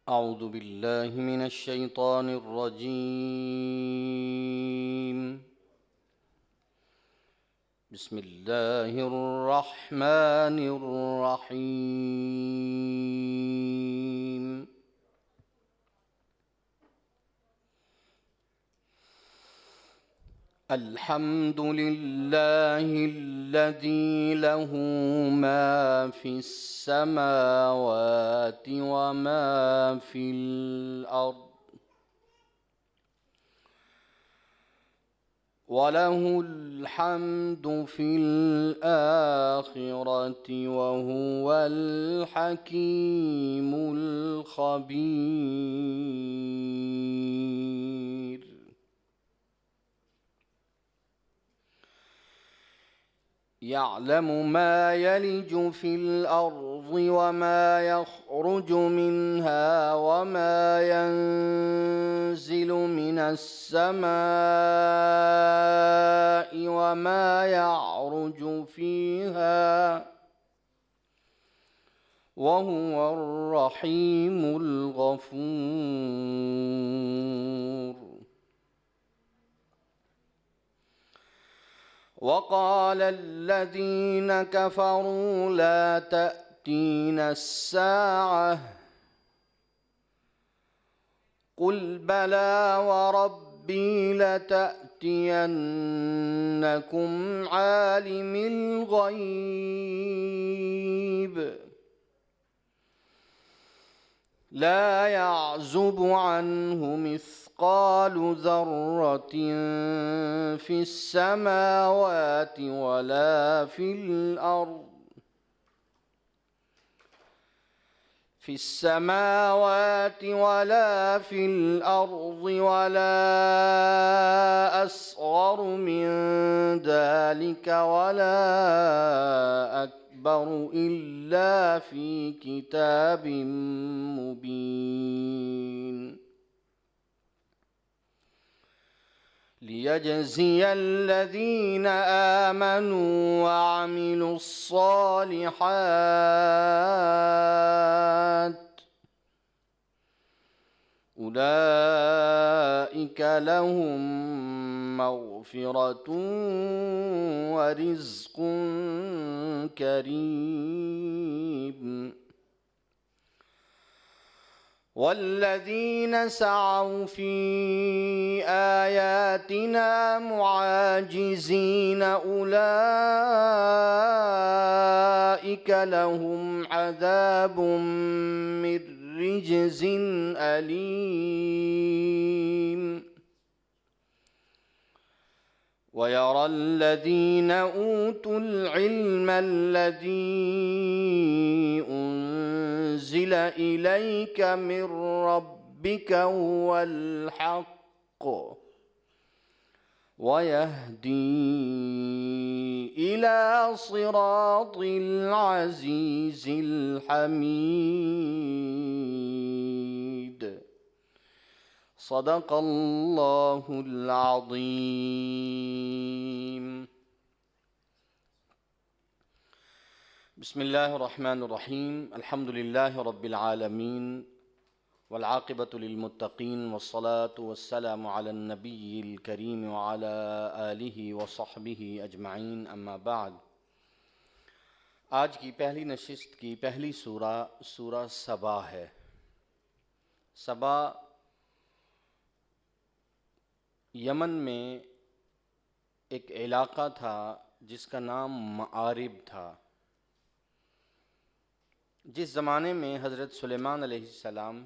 أعوذ بالله من الشيطان الرجيم. بسم الله الرحمن الرحيم. الحمد لله الذي له ما في السماوات وما في الأرض وله الحمد في الآخرة وهو الحكيم الخبير. يعلم ما يلج في الأرض وما يخرج منها وما ينزل من السماء وما يعرج فيها وهو الرحيم الغفور. وقال الذين كفروا لا تأتينا الساعة قل بلى وربي لتأتينكم عالم الغيب لا يعزب عنه مثقال ذرة في السماوات ولا في الأرض ولا أصغر من ذلك ولا أكبر إلا في كتاب مبين ليجزي الذين آمنوا وعملوا الصالحات أولئك لهم مغفرة ورزق كريم. والذين سعوا في آياتنا معاجزين أولئك لهم عذاب من رجز أليم. ويرى الذين أوتوا العلم الذي أنزل إليك من ربك هو الحق ويهدي إلى صراط العزيز الحميد. صدق الله العظيم. بسم الله الرحمن الرحيم. الحمد لله رب العالمين والعاقبة للمتقين والصلاة والسلام على النبي الكريم وعلى آلہ وصحبہ اجمعین، اما بعد. آج کی پہلی نشست کی پہلی سورہ سبا ہے. سبا یمن میں ایک علاقہ تھا جس کا نام مآرب تھا. جس زمانے میں حضرت سلیمان علیہ السلام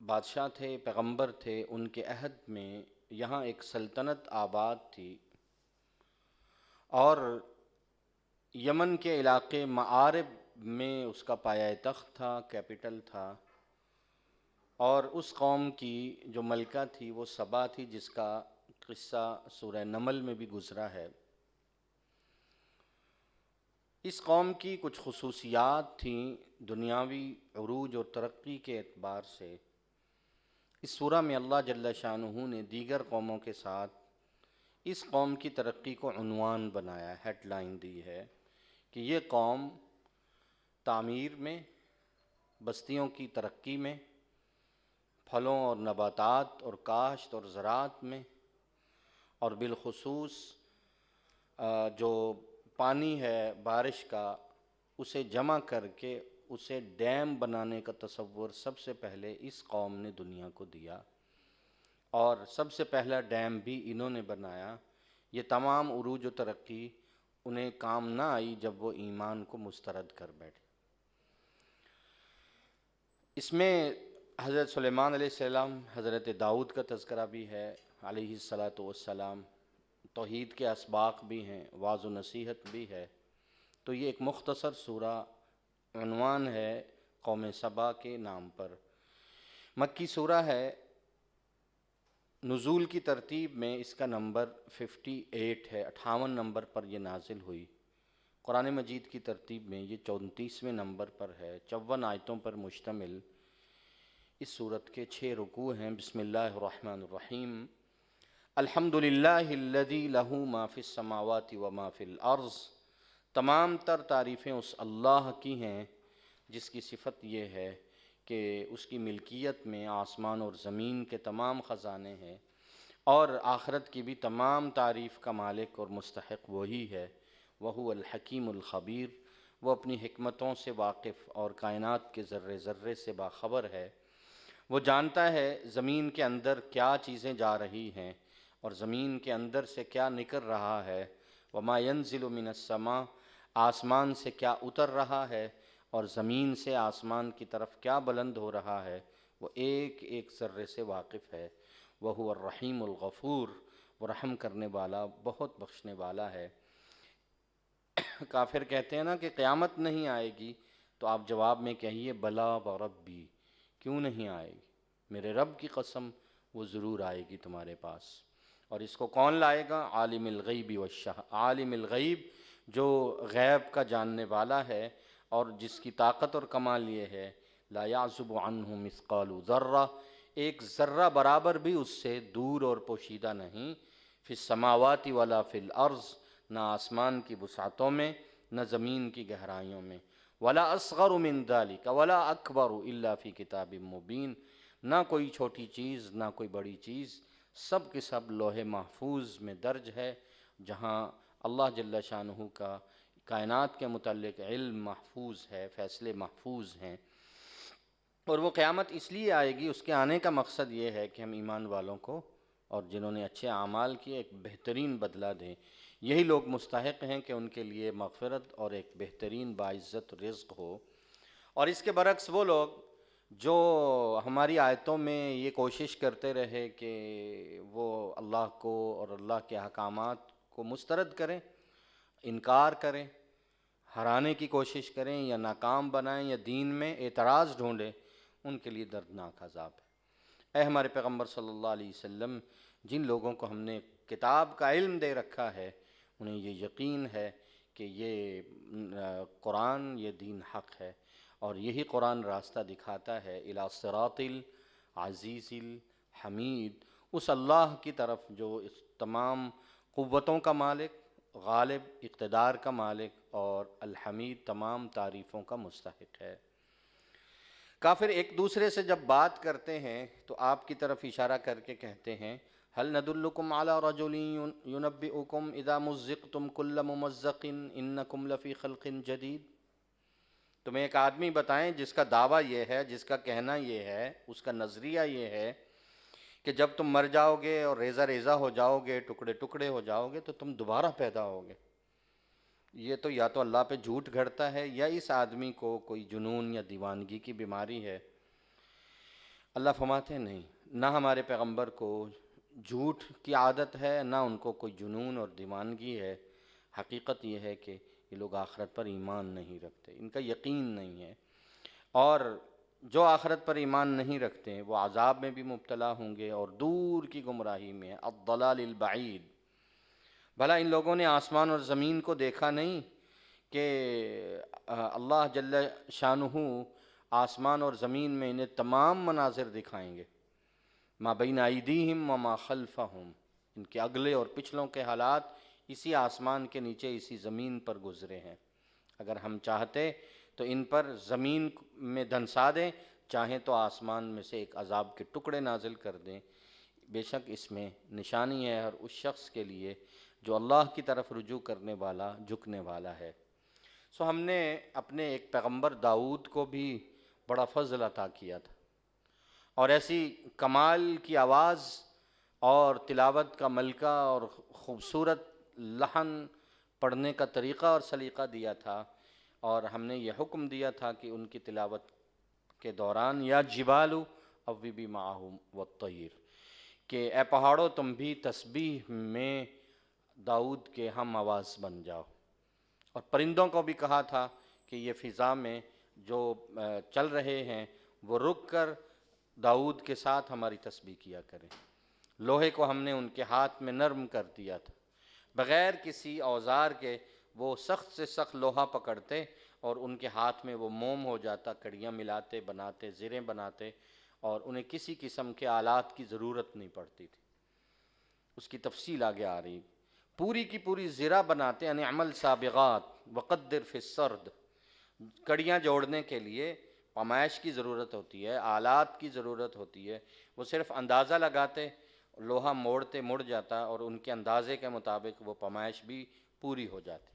بادشاہ تھے، پیغمبر تھے، ان کے عہد میں یہاں ایک سلطنت آباد تھی، اور یمن کے علاقے مآرب میں اس کا پایہ تخت تھا، کیپٹل تھا. اور اس قوم کی جو ملکہ تھی وہ سبا تھی، جس کا قصہ سورہ نمل میں بھی گزرا ہے. اس قوم کی کچھ خصوصیات تھیں دنیاوی عروج اور ترقی کے اعتبار سے. اس سورہ میں اللہ جل شانہ نے دیگر قوموں کے ساتھ اس قوم کی ترقی کو عنوان بنایا، ہیڈ لائن دی ہے کہ یہ قوم تعمیر میں، بستیوں کی ترقی میں، پھلوں اور نباتات اور کاشت اور زراعت میں، اور بالخصوص جو پانی ہے بارش کا اسے جمع کر کے اسے ڈیم بنانے کا تصور سب سے پہلے اس قوم نے دنیا کو دیا، اور سب سے پہلا ڈیم بھی انہوں نے بنایا۔ یہ تمام عروج و ترقی انہیں کام نہ آئی جب وہ ایمان کو مسترد کر بیٹھے۔ اس میں حضرت سلیمان علیہ السلام، حضرت داؤد کا تذکرہ بھی ہے علیہ الصلاۃ والسلام، توحید کے اسباق بھی ہیں، وعظ و نصیحت بھی ہے۔ تو یہ ایک مختصر سورہ عنوان ہے قوم سبا کے نام پر۔ مکی سورہ ہے، نزول کی ترتیب میں اس کا نمبر 58 ہے، 58 نمبر پر یہ نازل ہوئی۔ قرآن مجید کی ترتیب میں یہ 34ویں نمبر پر ہے، 54 آیتوں پر مشتمل۔ اس سورت کے 6 رکوع ہیں۔ بسم اللہ الرحمن الرحیم۔ الحمد للہ الذی لہ ما فی السماوات و ما فی الارض۔ تمام تر تعریفیں اس اللہ کی ہیں جس کی صفت یہ ہے کہ اس کی ملکیت میں آسمان اور زمین کے تمام خزانے ہیں، اور آخرت کی بھی تمام تعریف کا مالک اور مستحق وہی ہے۔ وہو الحکیم الخبیر، وہ اپنی حکمتوں سے واقف اور کائنات کے ذرے ذرے سے باخبر ہے۔ وہ جانتا ہے زمین کے اندر کیا چیزیں جا رہی ہیں اور زمین کے اندر سے کیا نکل رہا ہے۔ وما ينزل من السماء، آسمان سے کیا اتر رہا ہے اور زمین سے آسمان کی طرف کیا بلند ہو رہا ہے، وہ ایک ایک ذرے سے واقف ہے۔ وہو الرحیم الغفور، وہ رحم کرنے والا، بہت بخشنے والا ہے۔ کافر کہتے ہیں نا کہ قیامت نہیں آئے گی، تو آپ جواب میں کہیے بلا وربی، کیوں نہیں آئے گی؟ میرے رب کی قسم وہ ضرور آئے گی تمہارے پاس۔ اور اس کو کون لائے گا؟ عالم الغیب عالم الغیب، جو غیب کا جاننے والا ہے اور جس کی طاقت اور کمال یہ ہے، لا یعزب عنہ مثقال ذرہ، ایک ذرہ برابر بھی اس سے دور اور پوشیدہ نہیں، فی السماوات ولا فی الارض، نہ آسمان کی وسعتوں میں نہ زمین کی گہرائیوں میں، ولا اصغر من ذلک ولا اکبر الا فی کتاب مبین، نہ کوئی چھوٹی چیز نہ کوئی بڑی چیز، سب کے سب لوح محفوظ میں درج ہے، جہاں اللہ جل شانہ کا کائنات کے متعلق علم محفوظ ہے، فیصلے محفوظ ہیں۔ اور وہ قیامت اس لیے آئے گی، اس کے آنے کا مقصد یہ ہے کہ ہم ایمان والوں کو اور جنہوں نے اچھے اعمال کیے ایک بہترین بدلہ دیں۔ یہی لوگ مستحق ہیں کہ ان کے لیے مغفرت اور ایک بہترین باعزت رزق ہو۔ اور اس کے برعکس وہ لوگ جو ہماری آیتوں میں یہ کوشش کرتے رہے کہ وہ اللہ کو اور اللہ کے احکامات کو مسترد کریں، انکار کریں، ہرانے کی کوشش کریں یا ناکام بنائیں یا دین میں اعتراض ڈھونڈیں، ان کے لیے دردناک عذاب ہے۔ اے ہمارے پیغمبر صلی اللہ علیہ وسلم، جن لوگوں کو ہم نے کتاب کا علم دے رکھا ہے انہیں یہ یقین ہے کہ یہ قرآن، یہ دین حق ہے، اور یہی قرآن راستہ دکھاتا ہے الی صراط العزیز الحمید، اس اللہ کی طرف جو اس تمام قوتوں کا مالک، غالب، اقتدار کا مالک اور الحمید، تمام تعریفوں کا مستحق ہے۔ کافر ایک دوسرے سے جب بات کرتے ہیں تو آپ کی طرف اشارہ کر کے کہتے ہیں هل ندلکم علی رجل ینبئکم اذا مزقتم کل ممزق انکم لفی خلق جدید، تمہیں ایک آدمی بتائیں جس کا دعویٰ یہ ہے، جس کا کہنا یہ ہے، اس کا نظریہ یہ ہے کہ جب تم مر جاؤ گے اور ریزہ ریزہ ہو جاؤ گے، ٹکڑے ٹکڑے ہو جاؤ گے، تو تم دوبارہ پیدا ہوگے۔ یہ تو یا تو اللہ پہ جھوٹ گھڑتا ہے یا اس آدمی کو کوئی جنون یا دیوانگی کی بیماری ہے۔ اللہ فرماتے ہیں نہیں، نہ ہمارے پیغمبر کو جھوٹ کی عادت ہے، نہ ان کو کوئی جنون اور دیوانگی ہے۔ حقیقت یہ ہے کہ یہ لوگ آخرت پر ایمان نہیں رکھتے، ان کا یقین نہیں ہے، اور جو آخرت پر ایمان نہیں رکھتے ہیں وہ عذاب میں بھی مبتلا ہوں گے اور دور کی گمراہی میں، الضلال البعید۔ بھلا ان لوگوں نے آسمان اور زمین کو دیکھا نہیں کہ اللہ جل شانہ آسمان اور زمین میں انہیں تمام مناظر دکھائیں گے، ما بین ایدیہم وما خلفہم، ان کے اگلے اور پچھلوں کے حالات اسی آسمان کے نیچے، اسی زمین پر گزرے ہیں۔ اگر ہم چاہتے تو ان پر زمین میں دھنسا دیں، چاہیں تو آسمان میں سے ایک عذاب کے ٹکڑے نازل کر دیں۔ بے شک اس میں نشانی ہے ہر اس شخص کے لیے جو اللہ کی طرف رجوع کرنے والا، جھکنے والا ہے۔ سو ہم نے اپنے ایک پیغمبر داؤد کو بھی بڑا فضل عطا کیا تھا، اور ایسی کمال کی آواز اور تلاوت کا ملکہ اور خوبصورت لحن پڑھنے کا طریقہ اور سلیقہ دیا تھا، اور ہم نے یہ حکم دیا تھا کہ ان کی تلاوت کے دوران یا جبالو اوبی معہم والطیر، کہ اے پہاڑوں تم بھی تسبیح میں داؤد کے ہم آواز بن جاؤ۔ اور پرندوں کو بھی کہا تھا کہ یہ فضا میں جو چل رہے ہیں وہ رک کر داؤد کے ساتھ ہماری تسبیح کیا کریں۔ لوہے کو ہم نے ان کے ہاتھ میں نرم کر دیا تھا، بغیر کسی اوزار کے وہ سخت سے سخت لوہا پکڑتے اور ان کے ہاتھ میں وہ موم ہو جاتا، کڑیاں ملاتے، بناتے، زریں بناتے، اور انہیں کسی قسم کے آلات کی ضرورت نہیں پڑتی تھی۔ اس کی تفصیل آگے آ رہی، پوری کی پوری زرہ بناتے، یعنی عمل سابغات وقدر فی السرد، کڑیاں جوڑنے کے لیے پیمائش کی ضرورت ہوتی ہے، آلات کی ضرورت ہوتی ہے، وہ صرف اندازہ لگاتے، لوہا موڑتے مڑ جاتا، اور ان کے اندازے کے مطابق وہ پیمائش بھی پوری ہو جاتی۔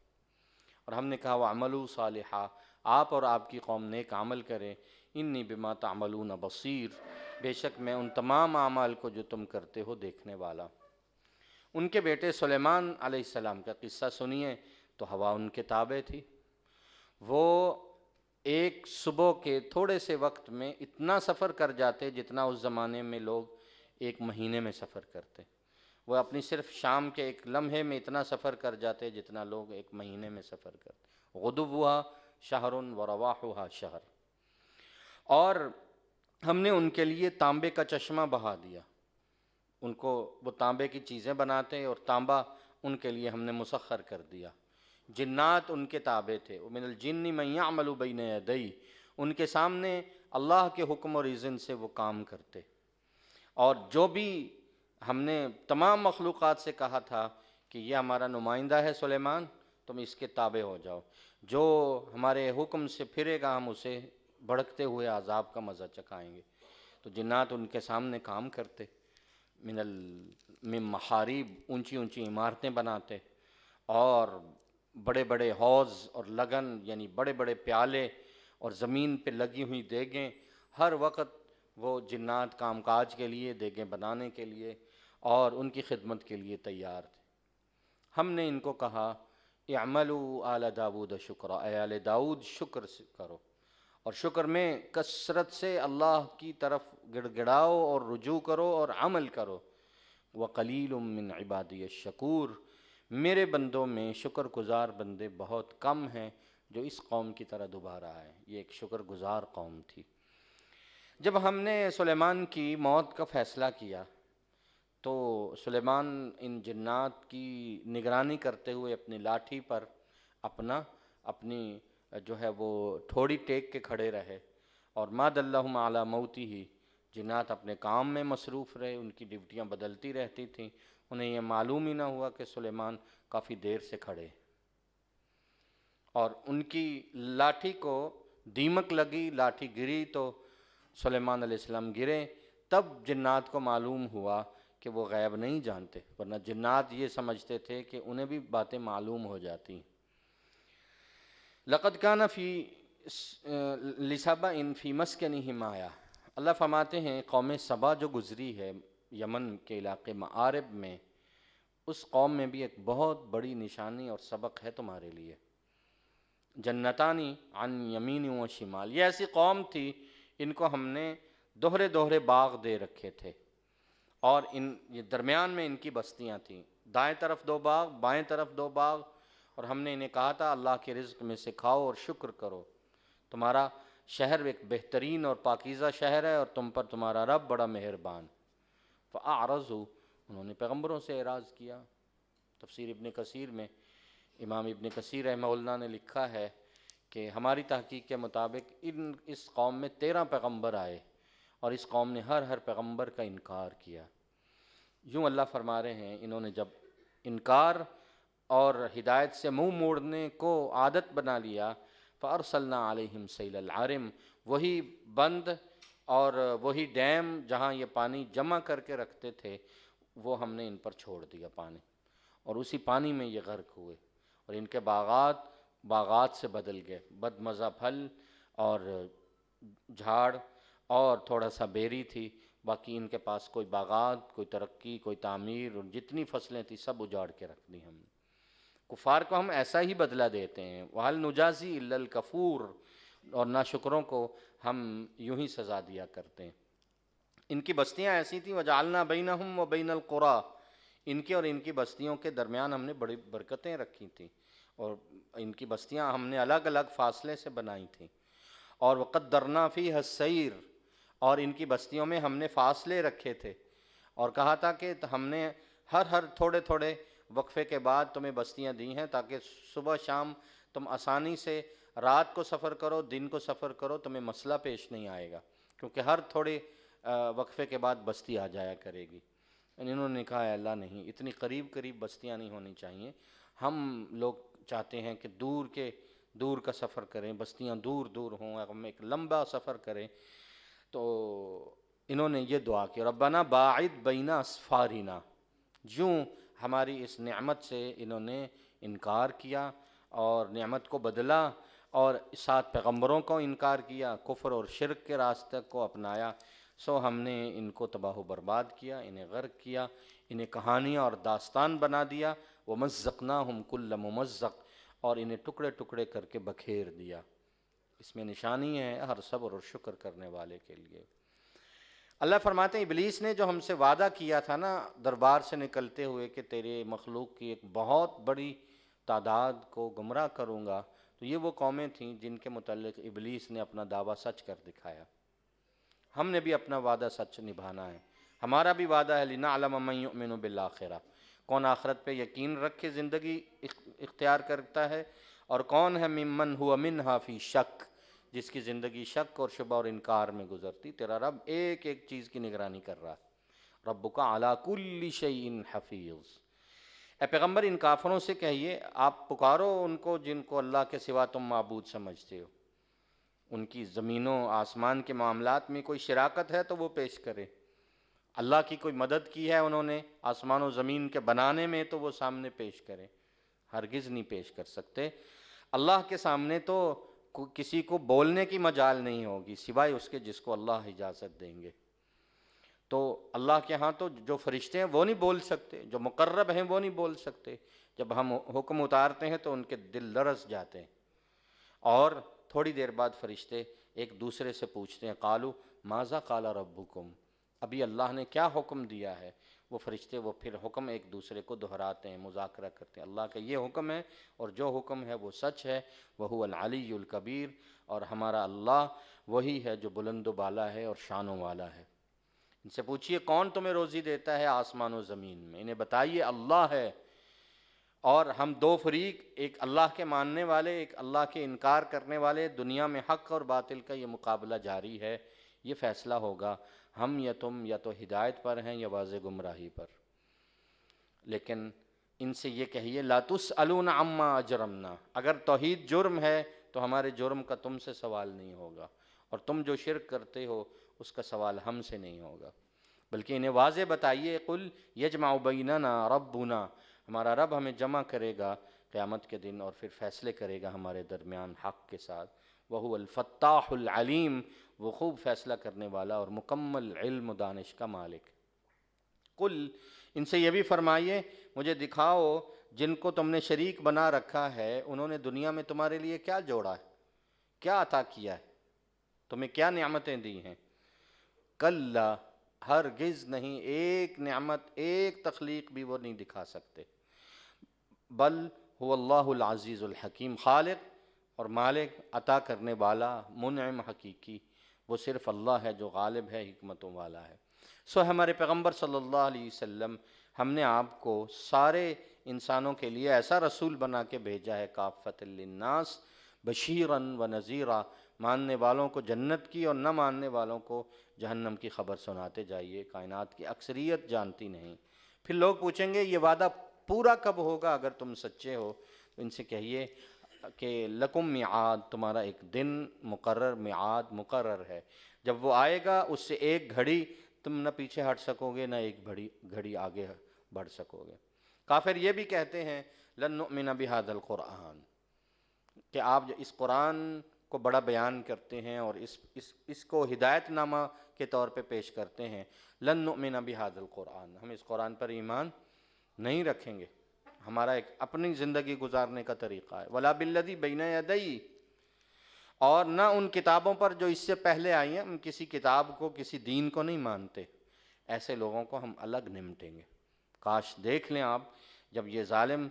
اور ہم نے کہا وَعْمَلُوا صَالِحًا، آپ اور آپ کی قوم نیک عمل کریں، انی بما تعملون بصیر، بے شک میں ان تمام اعمال کو جو تم کرتے ہو دیکھنے والا۔ ان کے بیٹے سلیمان علیہ السلام کا قصہ سنیے تو ہوا ان کے تابع تھی۔ وہ ایک صبح کے تھوڑے سے وقت میں اتنا سفر کر جاتے جتنا اس زمانے میں لوگ ایک مہینے میں سفر کرتے۔ وہ اپنی صرف شام کے ایک لمحے میں اتنا سفر کر جاتے جتنا لوگ ایک مہینے میں سفر کرتے۔ غدوہا شہر ورواحہا شہر۔ اور ہم نے ان کے لیے تانبے کا چشمہ بہا دیا، ان کو وہ تانبے کی چیزیں بناتے اور تانبا ان کے لیے ہم نے مسخر کر دیا۔ جنات ان کے تابع تھے، ومن الجن من یعمل بین یدی، ان کے سامنے اللہ کے حکم اور اذن سے وہ کام کرتے۔ اور جو بھی ہم نے تمام مخلوقات سے کہا تھا کہ یہ ہمارا نمائندہ ہے سلیمان، تم اس کے تابع ہو جاؤ، جو ہمارے حکم سے پھرے گا ہم اسے بھڑکتے ہوئے عذاب کا مزہ چکھائیں گے۔ تو جنات ان کے سامنے کام کرتے، من محاریب، اونچی اونچی عمارتیں بناتے، اور بڑے بڑے حوض اور لگن یعنی بڑے بڑے پیالے اور زمین پہ لگی ہوئی دیگیں، ہر وقت وہ جنات کام کاج کے لیے، دیگیں بنانے کے لیے اور ان کی خدمت کے لیے تیار تھے۔ ہم نے ان کو کہا اعملوا آل داود شکرا، اے آل داؤد شکر کرو، اور شکر میں کثرت سے اللہ کی طرف گڑ گڑاؤ اور رجوع کرو اور عمل کرو۔ وقلیل من عبادی الشکور، میرے بندوں میں شکر گزار بندے بہت کم ہیں جو اس قوم کی طرح دوبارہ آئے۔ یہ ایک شکر گزار قوم تھی۔ جب ہم نے سلیمان کی موت کا فیصلہ کیا تو سلیمان ان جنات کی نگرانی کرتے ہوئے اپنی لاٹھی پر اپنی جو ہے وہ ٹھوڑی ٹیک کے کھڑے رہے، اور ما دلہم علی موتی ہی، جنات اپنے کام میں مصروف رہے، ان کی ڈیوٹیاں بدلتی رہتی تھیں، انہیں یہ معلوم ہی نہ ہوا کہ سلیمان کافی دیر سے کھڑے، اور ان کی لاٹھی کو دیمک لگی، لاٹھی گری تو سلیمان علیہ السلام گرے۔ تب جنات کو معلوم ہوا کہ وہ غیب نہیں جانتے، ورنہ جنات یہ سمجھتے تھے کہ انہیں بھی باتیں معلوم ہو جاتی۔ لقد کان فی لسبأ فی مسکنہم آیہ، اللہ فرماتے ہیں قوم سبا جو گزری ہے یمن کے علاقے معارب میں، اس قوم میں بھی ایک بہت بڑی نشانی اور سبق ہے تمہارے لیے۔ جنتانی عن یمین و شمال، یہ ایسی قوم تھی ان کو ہم نے دوہرے دوہرے باغ دے رکھے تھے، اور یہ درمیان میں ان کی بستیاں تھیں، دائیں طرف 2 باغ، بائیں طرف 2 باغ، اور ہم نے انہیں کہا تھا اللہ کے رزق میں سے کھاؤ اور شکر کرو، تمہارا شہر ایک بہترین اور پاکیزہ شہر ہے اور تم پر تمہارا رب بڑا مہربان۔ فأعرضوا، انہوں نے پیغمبروں سے اعراض کیا۔ تفسیر ابن کثیر میں امام ابن کثیر رحمہ اللہ نے لکھا ہے کہ ہماری تحقیق کے مطابق اس قوم میں 13 پیغمبر آئے، اور اس قوم نے ہر پیغمبر کا انکار کیا۔ یوں اللہ فرما رہے ہیں انہوں نے جب انکار اور ہدایت سے منہ موڑنے کو عادت بنا لیا، فارسلنا علیہم سیل العرم، وہی بند اور وہی ڈیم جہاں یہ پانی جمع کر کے رکھتے تھے وہ ہم نے ان پر چھوڑ دیا پانی، اور اسی پانی میں یہ غرق ہوئے، اور ان کے باغات سے بدل گئے، بد مزہ پھل اور جھاڑ اور تھوڑا سا بیری تھی، باقی ان کے پاس کوئی باغات، کوئی ترقی، کوئی تعمیر، اور جتنی فصلیں تھیں سب اجاڑ کے رکھ دی ہم نے۔ کفار کو ہم ایسا ہی بدلہ دیتے ہیں، وَهَلْ نُجَازِي إِلَّا الْكَفُورَ، اور ناشکروں کو ہم یوں ہی سزا دیا کرتے ہیں۔ ان کی بستیاں ایسی تھیں وَجَعَلْنَا بَيْنَهُمْ وَبَيْنَ الْقُرَىٰ، ان کے اور ان کی بستیوں کے درمیان ہم نے بڑی برکتیں رکھی تھیں، اور ان کی بستیاں ہم نے الگ الگ فاصلے سے بنائی تھیں، اور وَقَدَّرْنَا فِيهَا السَّيْرَ، اور ان کی بستیوں میں ہم نے فاصلے رکھے تھے، اور کہا تھا کہ ہم نے ہر تھوڑے تھوڑے وقفے کے بعد تمہیں بستیاں دی ہیں تاکہ صبح شام تم آسانی سے رات کو سفر کرو، دن کو سفر کرو، تمہیں مسئلہ پیش نہیں آئے گا، کیونکہ ہر تھوڑے وقفے کے بعد بستی آ جایا کرے گی۔ انہوں نے کہا اے اللہ نہیں، اتنی قریب بستیاں نہیں ہونی چاہیے، ہم لوگ چاہتے ہیں کہ دور کا سفر کریں، بستیاں دور دور ہوں، ہم ایک لمبا سفر کریں۔ تو انہوں نے یہ دعا کی ربنا باعد بین اسفارنا، یوں ہماری اس نعمت سے انہوں نے انکار کیا اور نعمت کو بدلا، اور ساتھ پیغمبروں کو انکار کیا، کفر اور شرک کے راستے کو اپنایا، سو ہم نے ان کو تباہ و برباد کیا، انہیں غرق کیا، انہیں کہانیاں اور داستان بنا دیا، وَمَزَّقْنَاهُمْ كُلَّ مُمَزَّقٍ، اور انہیں ٹکڑے ٹکڑے کر کے بکھیر دیا۔ اس میں نشانی ہے ہر صبر اور شکر کرنے والے کے لیے۔ اللہ فرماتے ہیں ابلیس نے جو ہم سے وعدہ کیا تھا نا دربار سے نکلتے ہوئے کہ تیرے مخلوق کی ایک بہت بڑی تعداد کو گمراہ کروں گا، تو یہ وہ قومیں تھیں جن کے متعلق ابلیس نے اپنا دعویٰ سچ کر دکھایا۔ ہم نے بھی اپنا وعدہ سچ نبھانا ہے، ہمارا بھی وعدہ ہے لِنَعْلَمَ مَن يُؤْمِنُ بِالْآخِرَةِ، کون آخرت پہ یقین رکھ کے زندگی اختیار کرتا ہے، اور کون ہے ممن هو منها فی شک، جس کی زندگی شک اور شبہ اور انکار میں گزرتی۔ تیرا رب ایک ایک چیز کی نگرانی کر رہا ہے، ربک علی کل شیء حفیظ۔ اے پیغمبر ان کافروں سے کہیے آپ پکارو ان کو جن کو اللہ کے سوا تم معبود سمجھتے ہو، ان کی زمین و آسمان کے معاملات میں کوئی شراکت ہے تو وہ پیش کرے، اللہ کی کوئی مدد کی ہے انہوں نے آسمان و زمین کے بنانے میں تو وہ سامنے پیش کرے، ہرگز نہیں پیش کر سکتے۔ اللہ کے سامنے تو کسی کو بولنے کی مجال نہیں ہوگی سوائے اس کے جس کو اللہ اجازت دیں گے۔ تو اللہ کے ہاں تو جو فرشتے ہیں وہ نہیں بول سکتے، جو مقرب ہیں وہ نہیں بول سکتے، جب ہم حکم اتارتے ہیں تو ان کے دل لرز جاتے ہیں، اور تھوڑی دیر بعد فرشتے ایک دوسرے سے پوچھتے ہیں قالوا ماذا قال ربکم، ابھی اللہ نے کیا حکم دیا ہے؟ وہ فرشتے وہ پھر حکم ایک دوسرے کو دہراتے ہیں، مذاکرہ کرتے ہیں، اللہ کا یہ حکم ہے اور جو حکم ہے وہ سچ ہے، وَهُوَ الْعَلِيُّ الْكَبِيرُ، اور ہمارا اللہ وہی ہے جو بلند و بالا ہے اور شانوں والا ہے۔ ان سے پوچھئے کون تمہیں روزی دیتا ہے آسمان و زمین میں؟ انہیں بتائیے اللہ ہے، اور ہم دو فریق، ایک اللہ کے ماننے والے، ایک اللہ کے انکار کرنے والے، دنیا میں حق اور باطل کا یہ مقابلہ جاری ہے، یہ فیصلہ ہوگا ہم یا تم یا تو ہدایت پر ہیں یا واضح گمراہی پر۔ لیکن ان سے یہ کہیے لا تسألون عما اجرمنا، اگر توحید جرم ہے تو ہمارے جرم کا تم سے سوال نہیں ہوگا، اور تم جو شرک کرتے ہو اس کا سوال ہم سے نہیں ہوگا، بلکہ انہیں واضح بتائیے قل یجمع بیننا ربنا، ہمارا رب ہمیں جمع کرے گا قیامت کے دن اور پھر فیصلے کرے گا ہمارے درمیان حق کے ساتھ، وہو الفتاح العلیم، وہ خوب فیصلہ کرنے والا اور مکمل علم و دانش کا مالک۔ قل، ان سے یہ بھی فرمائیے مجھے دکھاؤ جن کو تم نے شریک بنا رکھا ہے انہوں نے دنیا میں تمہارے لیے کیا جوڑا ہے، کیا عطا کیا ہے، تمہیں کیا نعمتیں دی ہیں؟ کلا، ہرگز نہیں، ایک نعمت ایک تخلیق بھی وہ نہیں دکھا سکتے۔ بل هو اللہ العزیز الحکیم، خالق اور مالک، عطا کرنے والا، منعم حقیقی، وہ صرف اللہ ہے جو غالب ہے، حکمتوں والا ہے۔ سو ہمارے پیغمبر صلی اللہ علیہ وسلم، ہم نے آپ کو سارے انسانوں کے لیے ایسا رسول بنا کے بھیجا ہے کافۃ للناس بشیراً و نذیرا، ماننے والوں کو جنت کی اور نہ ماننے والوں کو جہنم کی خبر سناتے جائیے۔ کائنات کی اکثریت جانتی نہیں۔ پھر لوگ پوچھیں گے یہ وعدہ پورا کب ہوگا اگر تم سچے ہو؟ تو ان سے کہیے کہ لکم میعاد، تمہارا ایک دن مقرر، میعاد مقرر ہے، جب وہ آئے گا اس سے ایک گھڑی تم نہ پیچھے ہٹ سکو گے، نہ ایک گھڑی آگے بڑھ سکو گے۔ کافر یہ بھی کہتے ہیں لن نؤمن بہذا القرآن، کہ آپ اس قرآن کو بڑا بیان کرتے ہیں اور اس کو ہدایت نامہ کے طور پہ پیش کرتے ہیں، لن نؤمن بہذا القرآن، ہم اس قرآن پر ایمان نہیں رکھیں گے، ہمارا ایک اپنی زندگی گزارنے کا طریقہ ہے، ولا بالذی بین یدیہ، اور نہ ان کتابوں پر جو اس سے پہلے آئی ہیں، ہم کسی کتاب کو، کسی دین کو نہیں مانتے، ایسے لوگوں کو ہم الگ نمٹیں گے۔ کاش دیکھ لیں آپ، جب یہ ظالم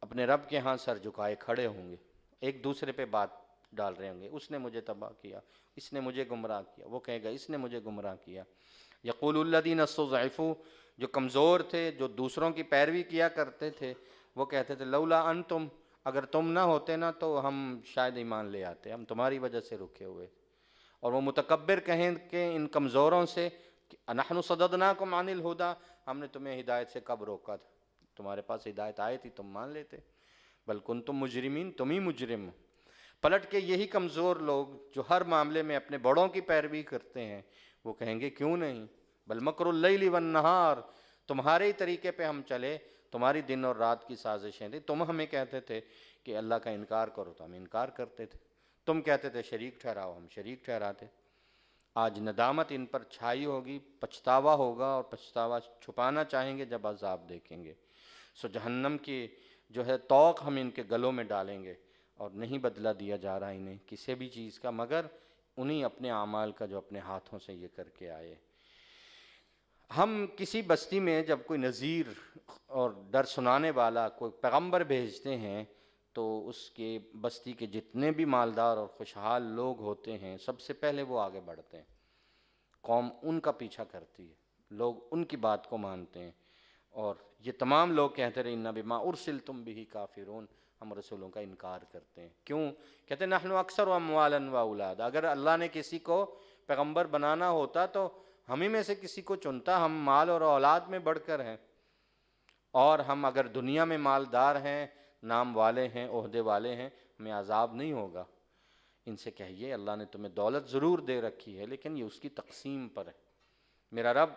اپنے رب کے ہاں سر جھکائے کھڑے ہوں گے، ایک دوسرے پہ بات ڈال رہے ہوں گے، اس نے مجھے تباہ کیا، اس نے مجھے گمراہ کیا، وہ کہے گا اس نے مجھے گمراہ کیا۔ یقول الذین استضعفوا، جو کمزور تھے، جو دوسروں کی پیروی کیا کرتے تھے، وہ کہتے تھے لولا انتم، اگر تم نہ ہوتے نا تو ہم شاید ایمان لے آتے، ہم تمہاری وجہ سے رکے ہوئے۔ اور وہ متکبر کہیں کہ ان کمزوروں سے نحن صددناکم عن الہدی، ہم نے تمہیں ہدایت سے کب روکا تھا، تمہارے پاس ہدایت آئی تھی تم مان لیتے، بل کنتم مجرمین، تم ہی مجرم ہو۔ پلٹ کے یہی کمزور لوگ جو ہر معاملے میں اپنے بڑوں کی پیروی کرتے ہیں، وہ کہیں گے کیوں نہیں، بل مکر اللیل والنہار، تمہارے ہی طریقے پہ ہم چلے، تمہاری دن اور رات کی سازشیں تھیں، تم ہمیں کہتے تھے کہ اللہ کا انکار کرو تو ہم انکار کرتے تھے، تم کہتے تھے شریک ٹھہراؤ، ہم شریک ٹھہراتے۔ آج ندامت ان پر چھائی ہوگی، پچھتاوا ہوگا، اور پچھتاوا چھپانا چاہیں گے جب عذاب دیکھیں گے۔ سو جہنم کی جو ہے توق ہم ان کے گلوں میں ڈالیں گے، اور نہیں بدلہ دیا جا رہا انہیں کسی بھی چیز کا، مگر انہیں اپنے اعمال کا جو اپنے ہاتھوں سے یہ کر کے آئے۔ ہم کسی بستی میں جب کوئی نذیر اور ڈر سنانے والا کوئی پیغمبر بھیجتے ہیں، تو اس کے بستی کے جتنے بھی مالدار اور خوشحال لوگ ہوتے ہیں، سب سے پہلے وہ آگے بڑھتے ہیں، قوم ان کا پیچھا کرتی ہے، لوگ ان کی بات کو مانتے ہیں، اور یہ تمام لوگ کہتے رہے اِنَّ بِمَا أُرْسِلْتُمْ بِهِ کافرون، ہم رسولوں کا انکار کرتے ہیں۔ کیوں؟ کہتے ہیں نحن اکثر اموالا و اولاد، اگر اللہ نے کسی کو پیغمبر بنانا ہوتا تو ہم ہی میں سے کسی کو چنتا، ہم مال اور اولاد میں بڑھ کر ہیں، اور ہم اگر دنیا میں مالدار ہیں، نام والے ہیں، عہدے والے ہیں، ہمیں عذاب نہیں ہوگا۔ ان سے کہیے اللہ نے تمہیں دولت ضرور دے رکھی ہے، لیکن یہ اس کی تقسیم پر ہے، میرا رب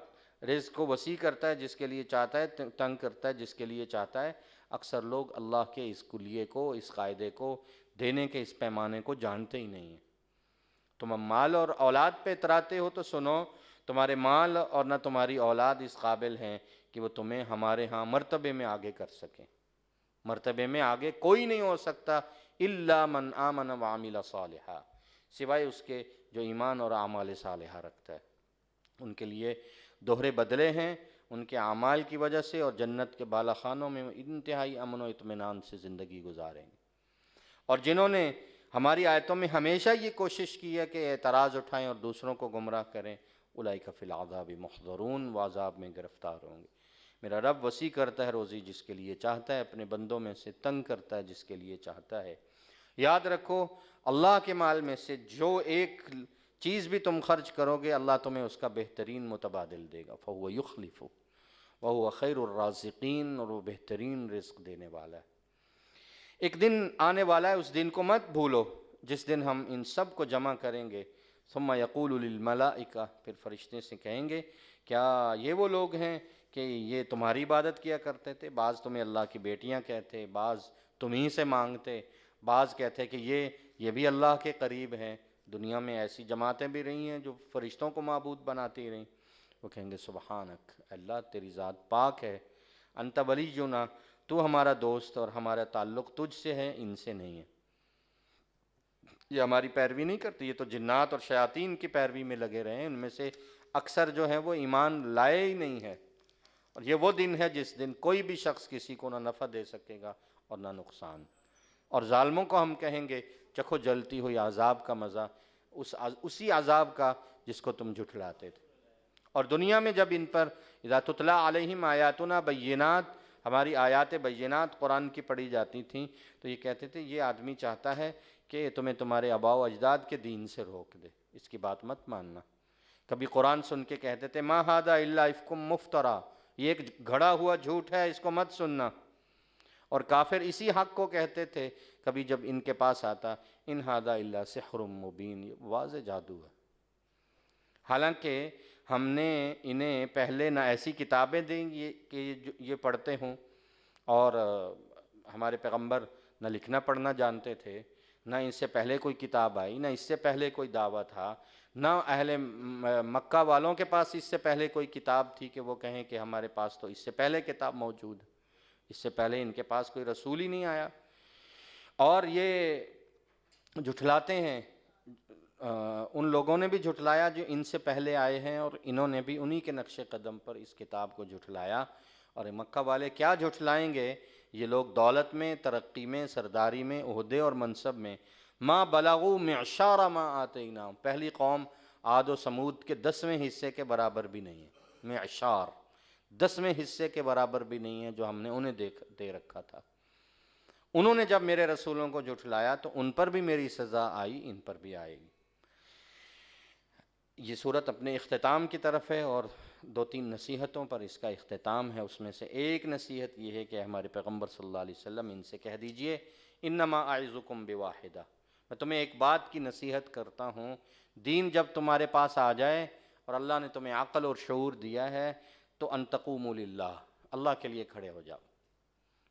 رزق کو وسیع کرتا ہے جس کے لیے چاہتا ہے، تنگ کرتا ہے جس کے لیے چاہتا ہے۔ اکثر لوگ اللہ کے اس کلیے کو، اس قاعدے کو، دینے کے اس پیمانے کو جانتے ہی نہیں ہیں۔ تم مال اور اولاد پہ اتراتے ہو تو سنو، تمہارے مال اور نہ تمہاری اولاد اس قابل ہیں کہ وہ تمہیں ہمارے ہاں مرتبے میں آگے کر سکیں۔ مرتبے میں آگے کوئی نہیں ہو سکتا الا من آمن وعمل صالحا، سوائے اس کے جو ایمان اور اعمال صالحہ رکھتا ہے۔ ان کے لیے دوہرے بدلے ہیں ان کے اعمال کی وجہ سے، اور جنت کے بالا خانوں میں انتہائی امن و اطمینان سے زندگی گزاریں گے۔ اور جنہوں نے ہماری آیتوں میں ہمیشہ یہ کوشش کی ہے کہ اعتراض اٹھائیں اور دوسروں کو گمراہ کریں، اولئک فی العذاب محضرون، وہ عذاب میں گرفتار ہوں گے۔ میرا رب وسیع کرتا ہے روزی جس کے لیے چاہتا ہے، اپنے بندوں میں سے تنگ کرتا ہے جس کے لیے چاہتا ہے۔ یاد رکھو اللہ کے مال میں سے جو ایک چیز بھی تم خرچ کرو گے، اللہ تمہیں اس کا بہترین متبادل دے گا، فَهُوَ يُخْلِفُ وَهُوَ خَيْرُ الرَّازِقِينَ، اور وہ بہترین رزق دینے والا ہے۔ ایک دن آنے والا ہے، اس دن کو مت بھولو جس دن ہم ان سب کو جمع کریں گے۔ ثم یقول للملائکہ، پھر فرشتے سے کہیں گے کیا یہ وہ لوگ ہیں کہ یہ تمہاری عبادت کیا کرتے تھے؟ بعض تمہیں اللہ کی بیٹیاں کہتے، بعض تمہیں سے مانگتے، بعض کہتے کہ یہ بھی اللہ کے قریب ہیں۔ دنیا میں ایسی جماعتیں بھی رہی ہیں جو فرشتوں کو معبود بناتی رہیں۔ وہ کہیں گے سبحانک، اللہ تیری ذات پاک ہے، انت ولینا، تو ہمارا دوست اور ہمارا تعلق تجھ سے ہے، ان سے نہیں ہے۔ یہ ہماری پیروی نہیں کرتی، یہ تو جنات اور شیاطین کی پیروی میں لگے رہے ہیں، ان میں سے اکثر جو ہیں وہ ایمان لائے ہی نہیں ہے۔ اور یہ وہ دن ہے جس دن کوئی بھی شخص کسی کو نہ نفع دے سکے گا اور نہ نقصان۔ اور ظالموں کو ہم کہیں گے چکھو جلتی ہوئی عذاب کا مزہ، اسی عذاب کا جس کو تم جھٹلاتے تھے۔ اور دنیا میں جب ان پر اذا تتلیٰ علیہم آیاتنا بینات، ہماری آیات بینات قرآن کی پڑھی جاتی تھیں، تو یہ کہتے تھے یہ آدمی چاہتا ہے کہ تمہیں تمہارے آباء و اجداد کے دین سے روک دے، اس کی بات مت ماننا۔ کبھی قرآن سن کے کہتے تھے ما ھذا الا افک مفترا، یہ ایک گھڑا ہوا جھوٹ ہے، اس کو مت سننا۔ اور کافر اسی حق کو کہتے تھے کبھی جب ان کے پاس آتا، ان ھذا الا سحر مبین، یہ واضح جادو ہے۔ حالانکہ ہم نے انہیں پہلے نہ ایسی کتابیں دیں گی کہ یہ پڑھتے ہوں، اور ہمارے پیغمبر نہ لکھنا پڑھنا جانتے تھے، نہ ان سے پہلے کوئی کتاب آئی، نہ اس سے پہلے کوئی دعویٰ تھا، نہ اہل مکہ والوں کے پاس اس سے پہلے کوئی کتاب تھی کہ وہ کہیں کہ ہمارے پاس تو اس سے پہلے کتاب موجود ہے۔ اس سے پہلے ان کے پاس کوئی رسول ہی نہیں آیا، اور یہ جھٹلاتے ہیں۔ ان لوگوں نے بھی جھٹلایا جو ان سے پہلے آئے ہیں، اور انہوں نے بھی انہی کے نقش قدم پر اس کتاب کو جھٹلایا۔ اور مکہ والے کیا جھٹلائیں گے؟ یہ لوگ دولت میں، ترقی میں، سرداری میں، عہدے اور منصب میں ما بلغوا معشار ما آتیناہم، پہلی قوم عاد و سمود کے 10ویں حصے کے برابر بھی نہیں ہے۔ معشار 10ویں حصے کے برابر بھی نہیں ہے جو ہم نے انہیں دے رکھا تھا۔ انہوں نے جب میرے رسولوں کو جھٹلایا تو ان پر بھی میری سزا آئی، ان پر بھی آئے گی۔ یہ صورت اپنے اختتام کی طرف ہے، اور 2-3 نصیحتوں پر اس کا اختتام ہے۔ اس میں سے ایک نصیحت یہ ہے کہ ہمارے پیغمبر صلی اللہ علیہ وسلم ان سے کہہ دیجئے انما اعظکم بواحدہ، میں تمہیں ایک بات کی نصیحت کرتا ہوں، دین جب تمہارے پاس آ جائے اور اللہ نے تمہیں عقل اور شعور دیا ہے تو ان تقوموا للہ، اللہ کے لیے کھڑے ہو جاؤ۔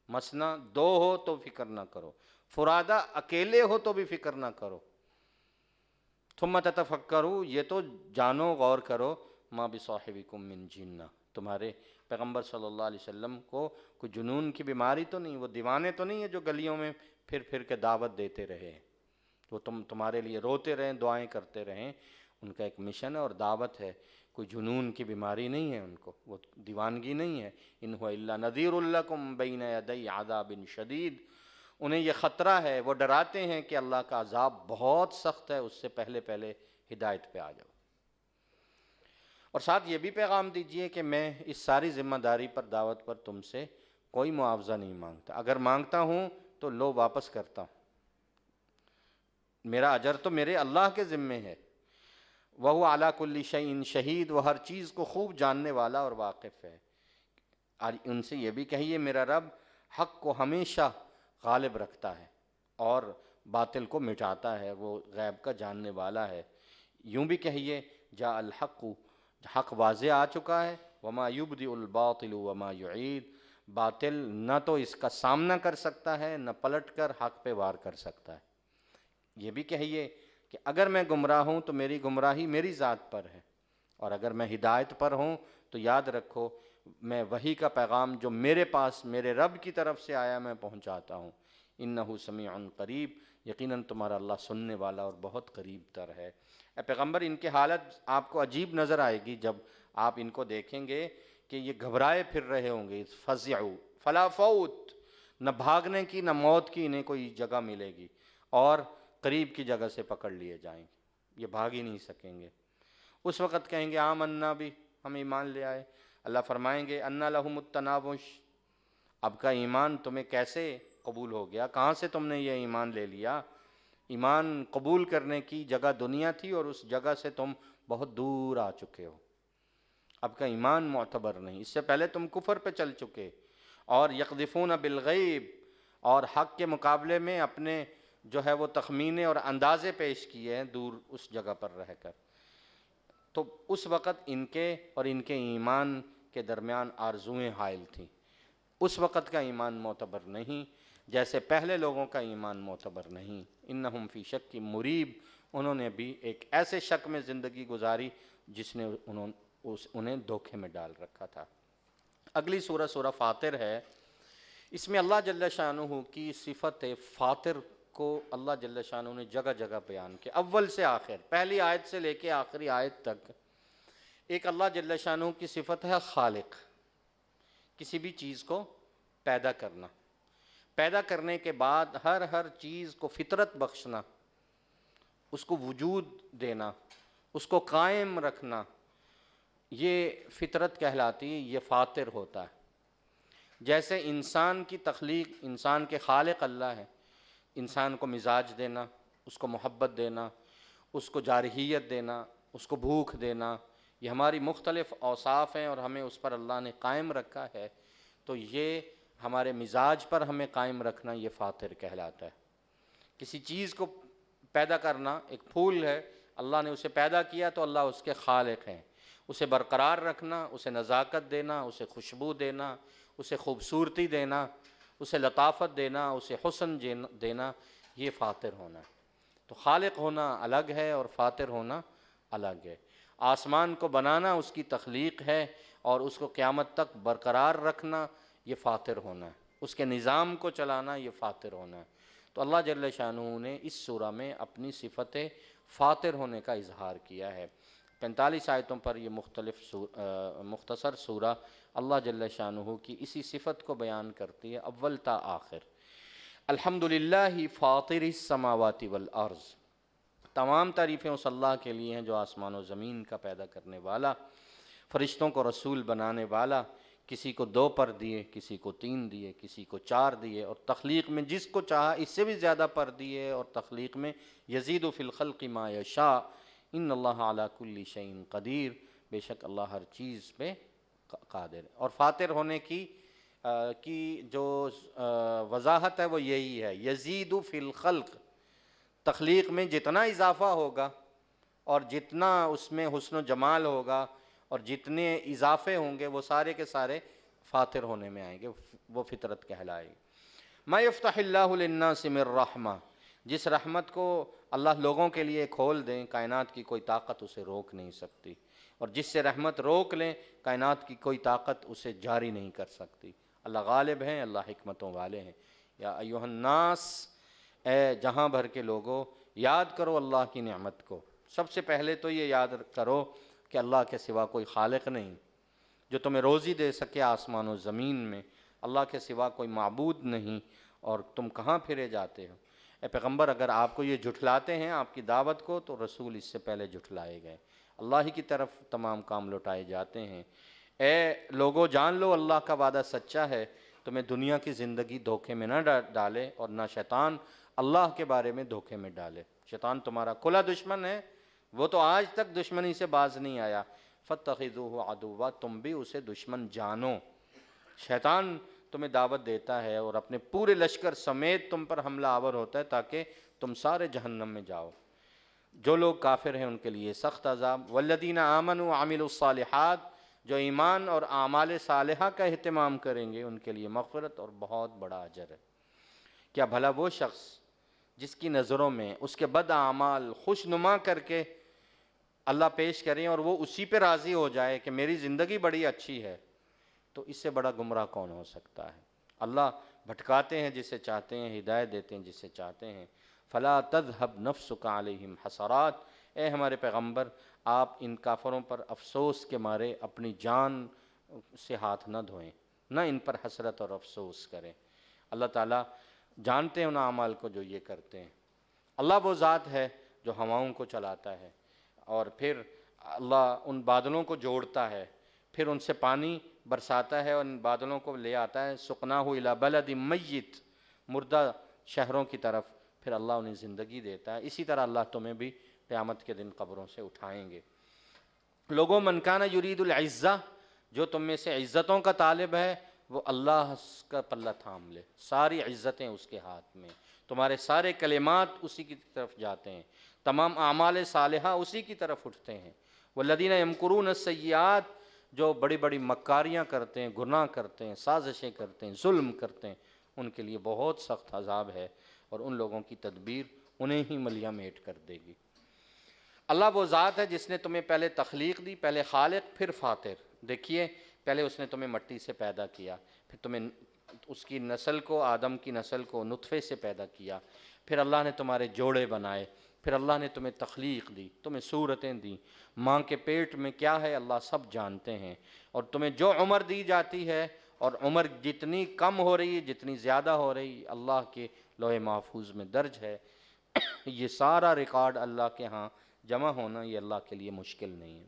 مثنی 2 ہو تو فکر نہ کرو، فرادہ اکیلے ہو تو بھی فکر نہ کرو، ثم تتفکروا، یہ تو جانو غور کرو، ما بصاحبکم من جنہ، تمہارے پیغمبر صلی اللہ علیہ وسلم کو کوئی جنون کی بیماری تو نہیں، وہ دیوانے تو نہیں ہے جو گلیوں میں پھر پھر کے دعوت دیتے رہے، وہ تمہارے لیے روتے رہیں، دعائیں کرتے رہیں۔ ان کا ایک مشن ہے اور دعوت ہے، کوئی جنون کی بیماری نہیں ہے ان کو، وہ دیوانگی نہیں ہے۔ ان هو الا نذیر لکم بین یدی عذاب شدید، انہیں یہ خطرہ ہے، وہ ڈراتے ہیں کہ اللہ کا عذاب بہت سخت ہے، اس سے پہلے پہلے ہدایت پہ آ جاؤ۔ اور ساتھ یہ بھی پیغام دیجئے کہ میں اس ساری ذمہ داری پر، دعوت پر تم سے کوئی معاوضہ نہیں مانگتا، اگر مانگتا ہوں تو لو واپس کرتا ہوں، میرا اجر تو میرے اللہ کے ذمے ہے۔ وَهُوَ عَلَىٰ كُلِّ شَيْءٍ شہید، وہ ہر چیز کو خوب جاننے والا اور واقف ہے۔ اور ان سے یہ بھی کہیے میرا رب حق کو ہمیشہ غالب رکھتا ہے اور باطل کو مٹاتا ہے، وہ غیب کا جاننے والا ہے۔ یوں بھی کہیے جاء الحق، حق واضح آ چکا ہے، وما یبدئ الباطل وما یعید، باطل نہ تو اس کا سامنا کر سکتا ہے، نہ پلٹ کر حق پہ وار کر سکتا ہے۔ یہ بھی کہیے کہ اگر میں گمراہ ہوں تو میری گمراہی میری ذات پر ہے، اور اگر میں ہدایت پر ہوں تو یاد رکھو میں وحی کا پیغام جو میرے پاس میرے رب کی طرف سے آیا میں پہنچاتا ہوں۔ انہ سمیع قریب، یقیناً تمہارا اللہ سننے والا اور بہت قریب تر ہے۔ اے پیغمبر، ان کی حالت آپ کو عجیب نظر آئے گی جب آپ ان کو دیکھیں گے کہ یہ گھبرائے پھر رہے ہوں گے، فزعوا فلا فوت، نہ بھاگنے کی نہ موت کی انہیں کوئی جگہ ملے گی، اور قریب کی جگہ سے پکڑ لیے جائیں گے، یہ بھاگ ہی نہیں سکیں گے۔ اس وقت کہیں گے آمنا بھی، ہم ایمان لے آئے۔ اللہ فرمائیں گے انا لہم التنابش، اب کا ایمان تمہیں کیسے قبول ہو گیا، کہاں سے تم نے یہ ایمان لے لیا؟ ایمان قبول کرنے کی جگہ دنیا تھی اور اس جگہ سے تم بہت دور آ چکے ہو، اب کا ایمان معتبر نہیں، اس سے پہلے تم کفر پہ چل چکے۔ اور یقذفون بالغیب، اور حق کے مقابلے میں اپنے جو ہے وہ تخمینے اور اندازے پیش کیے ہیں دور اس جگہ پر رہ کر۔ تو اس وقت ان کے اور ان کے ایمان کے درمیان آرزوئیں حائل تھیں، اس وقت کا ایمان معتبر نہیں، جیسے پہلے لوگوں کا ایمان معتبر نہیں۔ انہم فی شک مریب، انہوں نے بھی ایک ایسے شک میں زندگی گزاری جس نے انہیں دھوکے میں ڈال رکھا تھا۔ اگلی سورہ سورہ فاطر ہے، اس میں اللہ جل شانہ کی صفت فاطر کو اللہ جل شانہ نے جگہ جگہ بیان کیا، اول سے آخر، پہلی آیت سے لے کے آخری آیت تک۔ ایک اللہ جل شانہ کی صفت ہے خالق، کسی بھی چیز کو پیدا کرنا، پیدا کرنے کے بعد ہر چیز کو فطرت بخشنا، اس کو وجود دینا، اس کو قائم رکھنا، یہ فطرت کہلاتی ہے، یہ فاطر ہوتا ہے۔ جیسے انسان کی تخلیق، انسان کے خالق اللہ ہے، انسان کو مزاج دینا، اس کو محبت دینا، اس کو جارحیت دینا، اس کو بھوک دینا، یہ ہماری مختلف اوصاف ہیں اور ہمیں اس پر اللہ نے قائم رکھا ہے۔ تو یہ ہمارے مزاج پر ہمیں قائم رکھنا، یہ فاطر کہلاتا ہے۔ کسی چیز کو پیدا کرنا، ایک پھول ہے، اللہ نے اسے پیدا کیا تو اللہ اس کے خالق ہیں، اسے برقرار رکھنا، اسے نزاکت دینا، اسے خوشبو دینا، اسے خوبصورتی دینا، اسے لطافت دینا، اسے حسن دینا، یہ فاطر ہونا ہے۔ تو خالق ہونا الگ ہے اور فاطر ہونا الگ ہے۔ آسمان کو بنانا اس کی تخلیق ہے، اور اس کو قیامت تک برقرار رکھنا یہ فاطر ہونا ہے، اس کے نظام کو چلانا یہ فاطر ہونا ہے۔ تو اللہ جل شانہ نے اس سورہ میں اپنی صفت فاطر ہونے کا اظہار کیا ہے۔ 45 آیتوں پر یہ مختصر سورہ اللہ جل شانہ کی اسی صفت کو بیان کرتی ہے، اول تا آخر۔ الحمدللہ فاطر السماوات والارض، تمام تعریفیں اس اللہ کے لیے ہیں جو آسمان و زمین کا پیدا کرنے والا، فرشتوں کو رسول بنانے والا، کسی کو 2 پر دیے، کسی کو 3 دیے، کسی کو 4 دیے، اور تخلیق میں جس کو چاہا اس سے بھی زیادہ پر دیے، اور تخلیق میں یزید فی الخلق ما یشاء ان اللہ علی کل شیء قدیر، بے شک اللہ ہر چیز پہ قادر ہے۔ اور فاطر ہونے کی جو وضاحت ہے وہ یہی ہے، یزید فی الخلق، تخلیق میں جتنا اضافہ ہوگا اور جتنا اس میں حسن و جمال ہوگا اور جتنے اضافے ہوں گے وہ سارے کے سارے فاطر ہونے میں آئیں گے، وہ فطرت کہلائے گی۔ ما یفتح اللہ للناس من رحمہ، جس رحمت کو اللہ لوگوں کے لیے کھول دیں، کائنات کی کوئی طاقت اسے روک نہیں سکتی، اور جس سے رحمت روک لیں کائنات کی کوئی طاقت اسے جاری نہیں کر سکتی۔ اللہ غالب ہیں، اللہ حکمتوں والے ہیں۔ یا ایھا الناس، اے جہاں بھر کے لوگوں، یاد کرو اللہ کی نعمت کو۔ سب سے پہلے تو یہ یاد کرو کہ اللہ کے سوا کوئی خالق نہیں جو تمہیں روزی دے سکے آسمان و زمین میں، اللہ کے سوا کوئی معبود نہیں، اور تم کہاں پھرے جاتے ہو؟ اے پیغمبر، اگر آپ کو یہ جھٹلاتے ہیں آپ کی دعوت کو، تو رسول اس سے پہلے جھٹلائے گئے، اللہ ہی کی طرف تمام کام لوٹائے جاتے ہیں۔ اے لوگو، جان لو اللہ کا وعدہ سچا ہے، تمہیں دنیا کی زندگی دھوکے میں نہ ڈالے، اور نہ شیطان اللہ کے بارے میں دھوکے میں ڈالے۔ شیطان تمہارا کھلا دشمن ہے، وہ تو آج تک دشمنی سے باز نہیں آیا۔ فَاتَّخِذُوهُ عَدُوًّا، تم بھی اسے دشمن جانو۔ شیطان تمہیں دعوت دیتا ہے اور اپنے پورے لشکر سمیت تم پر حملہ آور ہوتا ہے تاکہ تم سارے جہنم میں جاؤ۔ جو لوگ کافر ہیں ان کے لیے سخت عذاب۔ والذین آمنوا وعملوا الصالحات، جو ایمان اور اعمال صالحہ کا اہتمام کریں گے ان کے لیے مغفرت اور بہت بڑا اجر ہے۔ کیا بھلا وہ شخص جس کی نظروں میں اس کے بد اعمال خوش نما کر کے اللہ پیش کریں اور وہ اسی پہ راضی ہو جائے کہ میری زندگی بڑی اچھی ہے، تو اس سے بڑا گمراہ کون ہو سکتا ہے؟ اللہ بھٹکاتے ہیں جسے چاہتے ہیں، ہدایت دیتے ہیں جسے چاہتے ہیں۔ فلا تذهب نفسك علیہم حسرات، اے ہمارے پیغمبر آپ ان کافروں پر افسوس کے مارے اپنی جان سے ہاتھ نہ دھوئیں، نہ ان پر حسرت اور افسوس کریں۔ اللہ تعالیٰ جانتے ہیں ان اعمال کو جو یہ کرتے ہیں۔ اللہ وہ ذات ہے جو ہواؤں کو چلاتا ہے، اور پھر اللہ ان بادلوں کو جوڑتا ہے، پھر ان سے پانی برساتا ہے اور ان بادلوں کو لے آتا ہے سقناہ الی بلد میت، مردہ شہروں کی طرف، پھر اللہ انہیں زندگی دیتا ہے۔ اسی طرح اللہ تمہیں بھی قیامت کے دن قبروں سے اٹھائیں گے۔ لوگوں، من کان یرید العزہ، جو تم میں سے عزتوں کا طالب ہے وہ اللہ کا پلہ تھام لے، ساری عزتیں اس کے ہاتھ میں، تمہارے سارے کلمات اسی کی طرف جاتے ہیں، تمام اعمال صالحہ اسی کی طرف اٹھتے ہیں۔ والذین یمکرون السیئات، جو بڑی بڑی مکاریاں کرتے ہیں، گناہ کرتے ہیں، سازشیں کرتے ہیں، ظلم کرتے ہیں، ان کے لیے بہت سخت عذاب ہے، اور ان لوگوں کی تدبیر انہیں ہی ملیہ میٹ کر دے گی۔ اللہ وہ ذات ہے جس نے تمہیں پہلے تخلیق دی، پہلے خالق پھر فاطر۔ دیکھیے، پہلے اس نے تمہیں مٹی سے پیدا کیا، پھر تمہیں اس کی نسل کو، آدم کی نسل کو نطفے سے پیدا کیا، پھر اللہ نے تمہارے جوڑے بنائے، پھر اللہ نے تمہیں تخلیق دی، تمہیں صورتیں دی، ماں کے پیٹ میں کیا ہے اللہ سب جانتے ہیں، اور تمہیں جو عمر دی جاتی ہے، اور عمر جتنی کم ہو رہی ہے جتنی زیادہ ہو رہی اللہ کے لوح محفوظ میں درج ہے۔ یہ سارا ریکارڈ اللہ کے ہاں جمع ہونا یہ اللہ کے لیے مشکل نہیں ہے۔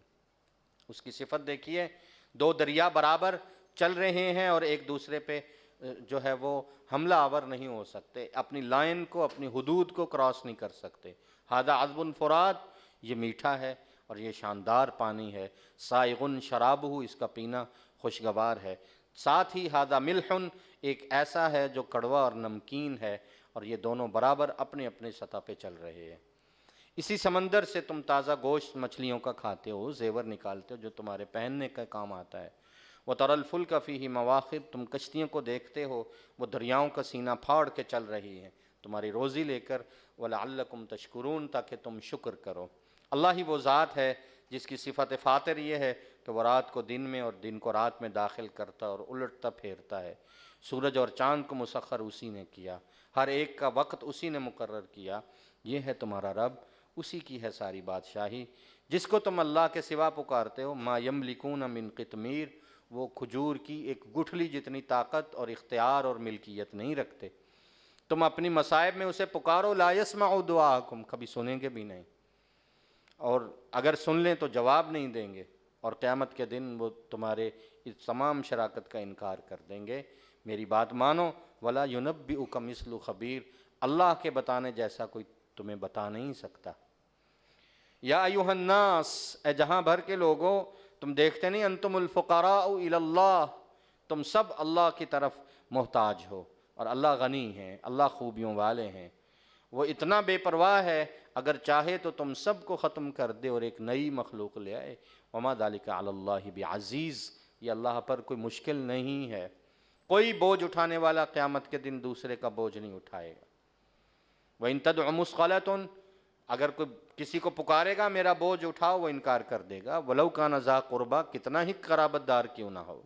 اس کی صفت دیکھیے، 2 دریا برابر چل رہے ہیں اور ایک دوسرے پہ جو ہے وہ حملہ آور نہیں ہو سکتے، اپنی لائن کو، اپنی حدود کو کراس نہیں کر سکتے۔ ھذا عذب فرات، یہ میٹھا ہے، اور یہ شاندار پانی ہے، سائغن شرابہ، اس کا پینا خوشگوار ہے، ساتھ ہی ھذا ملح، ایک ایسا ہے جو کڑوا اور نمکین ہے، اور یہ دونوں برابر اپنے اپنے سطح پہ چل رہے ہیں۔ اسی سمندر سے تم تازہ گوشت مچھلیوں کا کھاتے ہو، زیور نکالتے ہو جو تمہارے پہننے کا کام آتا ہے۔ وَتَرَى الْفُلْكَ فِيهِ مَوَاخِرَ، تم کشتیوں کو دیکھتے ہو وہ دریاؤں کا سینہ پھاڑ کے چل رہی ہیں تمہاری روزی لے کر، وَلَعَلَّكُمْ تَشْكُرُونَ، تاکہ تم شکر کرو۔ اللہ ہی وہ ذات ہے جس کی صفت فاطر یہ ہے کہ وہ رات کو دن میں اور دن کو رات میں داخل کرتا اور الٹتا پھیرتا ہے۔ سورج اور چاند کو مسخر اسی نے کیا، ہر ایک کا وقت اسی نے مقرر کیا۔ یہ ہے تمہارا رب، اسی کی ہے ساری بادشاہی۔ جس کو تم اللہ کے سوا پکارتے ہو، ما یملکون من قطمیر، وہ کھجور کی ایک گٹھلی جتنی طاقت اور اختیار اور ملکیت نہیں رکھتے۔ تم اپنی مصائب میں اسے پکارو، لا یسمع دعاءکم، کبھی سنیں گے بھی نہیں، اور اگر سن لیں تو جواب نہیں دیں گے، اور قیامت کے دن وہ تمہارے اس تمام شراکت کا انکار کر دیں گے۔ میری بات مانو، ولا ینبئک مثل خبیر، اللہ کے بتانے جیسا کوئی تمہیں بتا نہیں سکتا۔ یا ایھا الناس، اے جہاں بھر کے لوگوں، تم دیکھتے نہیں، انتم الفقراء الی اللہ، تم سب اللہ کی طرف محتاج ہو، اور اللہ غنی ہے، اللہ خوبیوں والے ہیں۔ وہ اتنا بے پرواہ ہے، اگر چاہے تو تم سب کو ختم کر دے اور ایک نئی مخلوق لے آئے۔ وما ذلک علی اللہ بعزیز، یہ اللہ پر کوئی مشکل نہیں ہے۔ کوئی بوجھ اٹھانے والا قیامت کے دن دوسرے کا بوجھ نہیں اٹھائے گا۔ وَإِن تَدْعُ مُثْقَلَةٌ، اگر کوئی کسی کو پکارے گا میرا بوجھ اٹھاؤ، وہ انکار کر دے گا، وَلَوْ كَانَ ذَا قُرْبَىٰ، کتنا ہی قرابت دار کیوں نہ ہو۔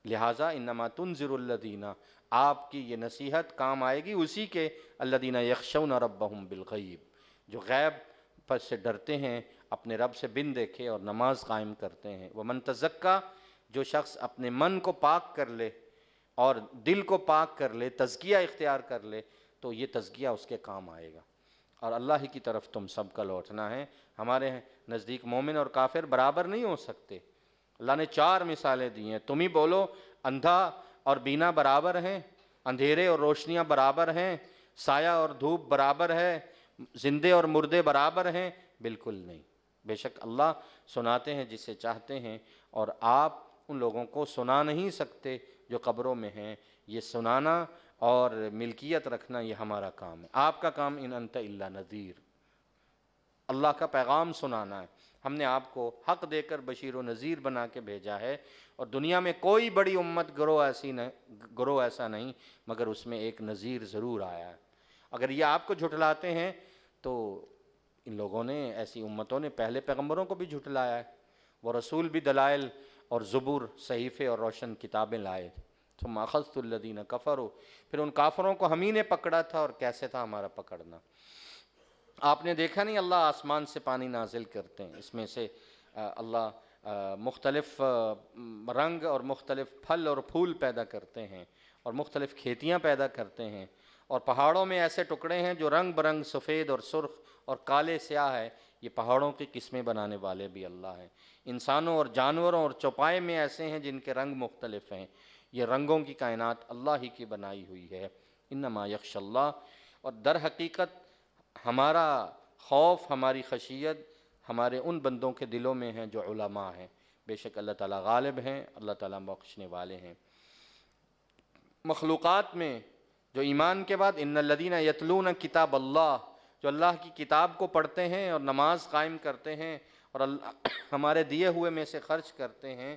لہٰذا انما تنذر الذین، آپ کی یہ نصیحت کام آئے گی اسی کے، الذین یخشون ربہم بالغیب، جو غیب پر سے ڈرتے ہیں، اپنے رب سے بن دیکھے اور نماز قائم کرتے ہیں۔ ومن تزکا، جو شخص اپنے من کو پاک کر لے اور دل کو پاک کر لے، تزکیہ اختیار کر لے، تو یہ تزکیہ اس کے کام آئے گا۔ اور اللہ ہی کی طرف تم سب کا لوٹنا ہے۔ ہمارے نزدیک مومن اور کافر برابر نہیں ہو سکتے۔ اللہ نے 4 مثالیں دی ہیں، تم ہی بولو اندھا اور بینا برابر ہیں، اندھیرے اور روشنیاں برابر ہیں، سایہ اور دھوپ برابر ہے، زندے اور مردے برابر ہیں؟ بالکل نہیں۔ بے شک اللہ سناتے ہیں جسے چاہتے ہیں، اور آپ ان لوگوں کو سنا نہیں سکتے جو قبروں میں ہیں۔ یہ سنانا اور ملکیت رکھنا یہ ہمارا کام ہے، آپ کا کام ان انت الا نذیر، اللہ کا پیغام سنانا ہے۔ ہم نے آپ کو حق دے کر بشیر و نذیر بنا کے بھیجا ہے، اور دنیا میں کوئی بڑی امت گروہ ایسا نہیں مگر اس میں ایک نذیر ضرور آیا ہے۔ اگر یہ آپ کو جھٹلاتے ہیں تو ان لوگوں نے، ایسی امتوں نے پہلے پیغمبروں کو بھی جھٹلایا ہے۔ وہ رسول بھی دلائل اور زبور، صحیفے اور روشن کتابیں لائے تھے۔ ثم اخذت الذین کفروا، پھر ان کافروں کو ہم ہی نے پکڑا تھا، اور کیسے تھا ہمارا پکڑنا۔ آپ نے دیکھا نہیں اللہ آسمان سے پانی نازل کرتے ہیں، اس میں سے اللہ مختلف رنگ اور مختلف پھل اور پھول پیدا کرتے ہیں، اور مختلف کھیتیاں پیدا کرتے ہیں، اور پہاڑوں میں ایسے ٹکڑے ہیں جو رنگ برنگ سفید اور سرخ اور کالے سیاہ ہے، یہ پہاڑوں کی قسمیں بنانے والے بھی اللہ ہیں۔ انسانوں اور جانوروں اور چوپائے میں ایسے ہیں جن کے رنگ مختلف ہیں، یہ رنگوں کی کائنات اللہ ہی کی بنائی ہوئی ہے۔ انما یخشی اللہ، اور در حقیقت ہمارا خوف، ہماری خشیت ہمارے ان بندوں کے دلوں میں ہیں جو علماء ہیں۔ بے شک اللہ تعالیٰ غالب ہیں، اللہ تعالیٰ بخشنے والے ہیں۔ مخلوقات میں جو ایمان کے بعد ان الذین یتلون کتاب اللہ، جو اللہ کی کتاب کو پڑھتے ہیں اور نماز قائم کرتے ہیں، اور ہمارے دیے ہوئے میں سے خرچ کرتے ہیں،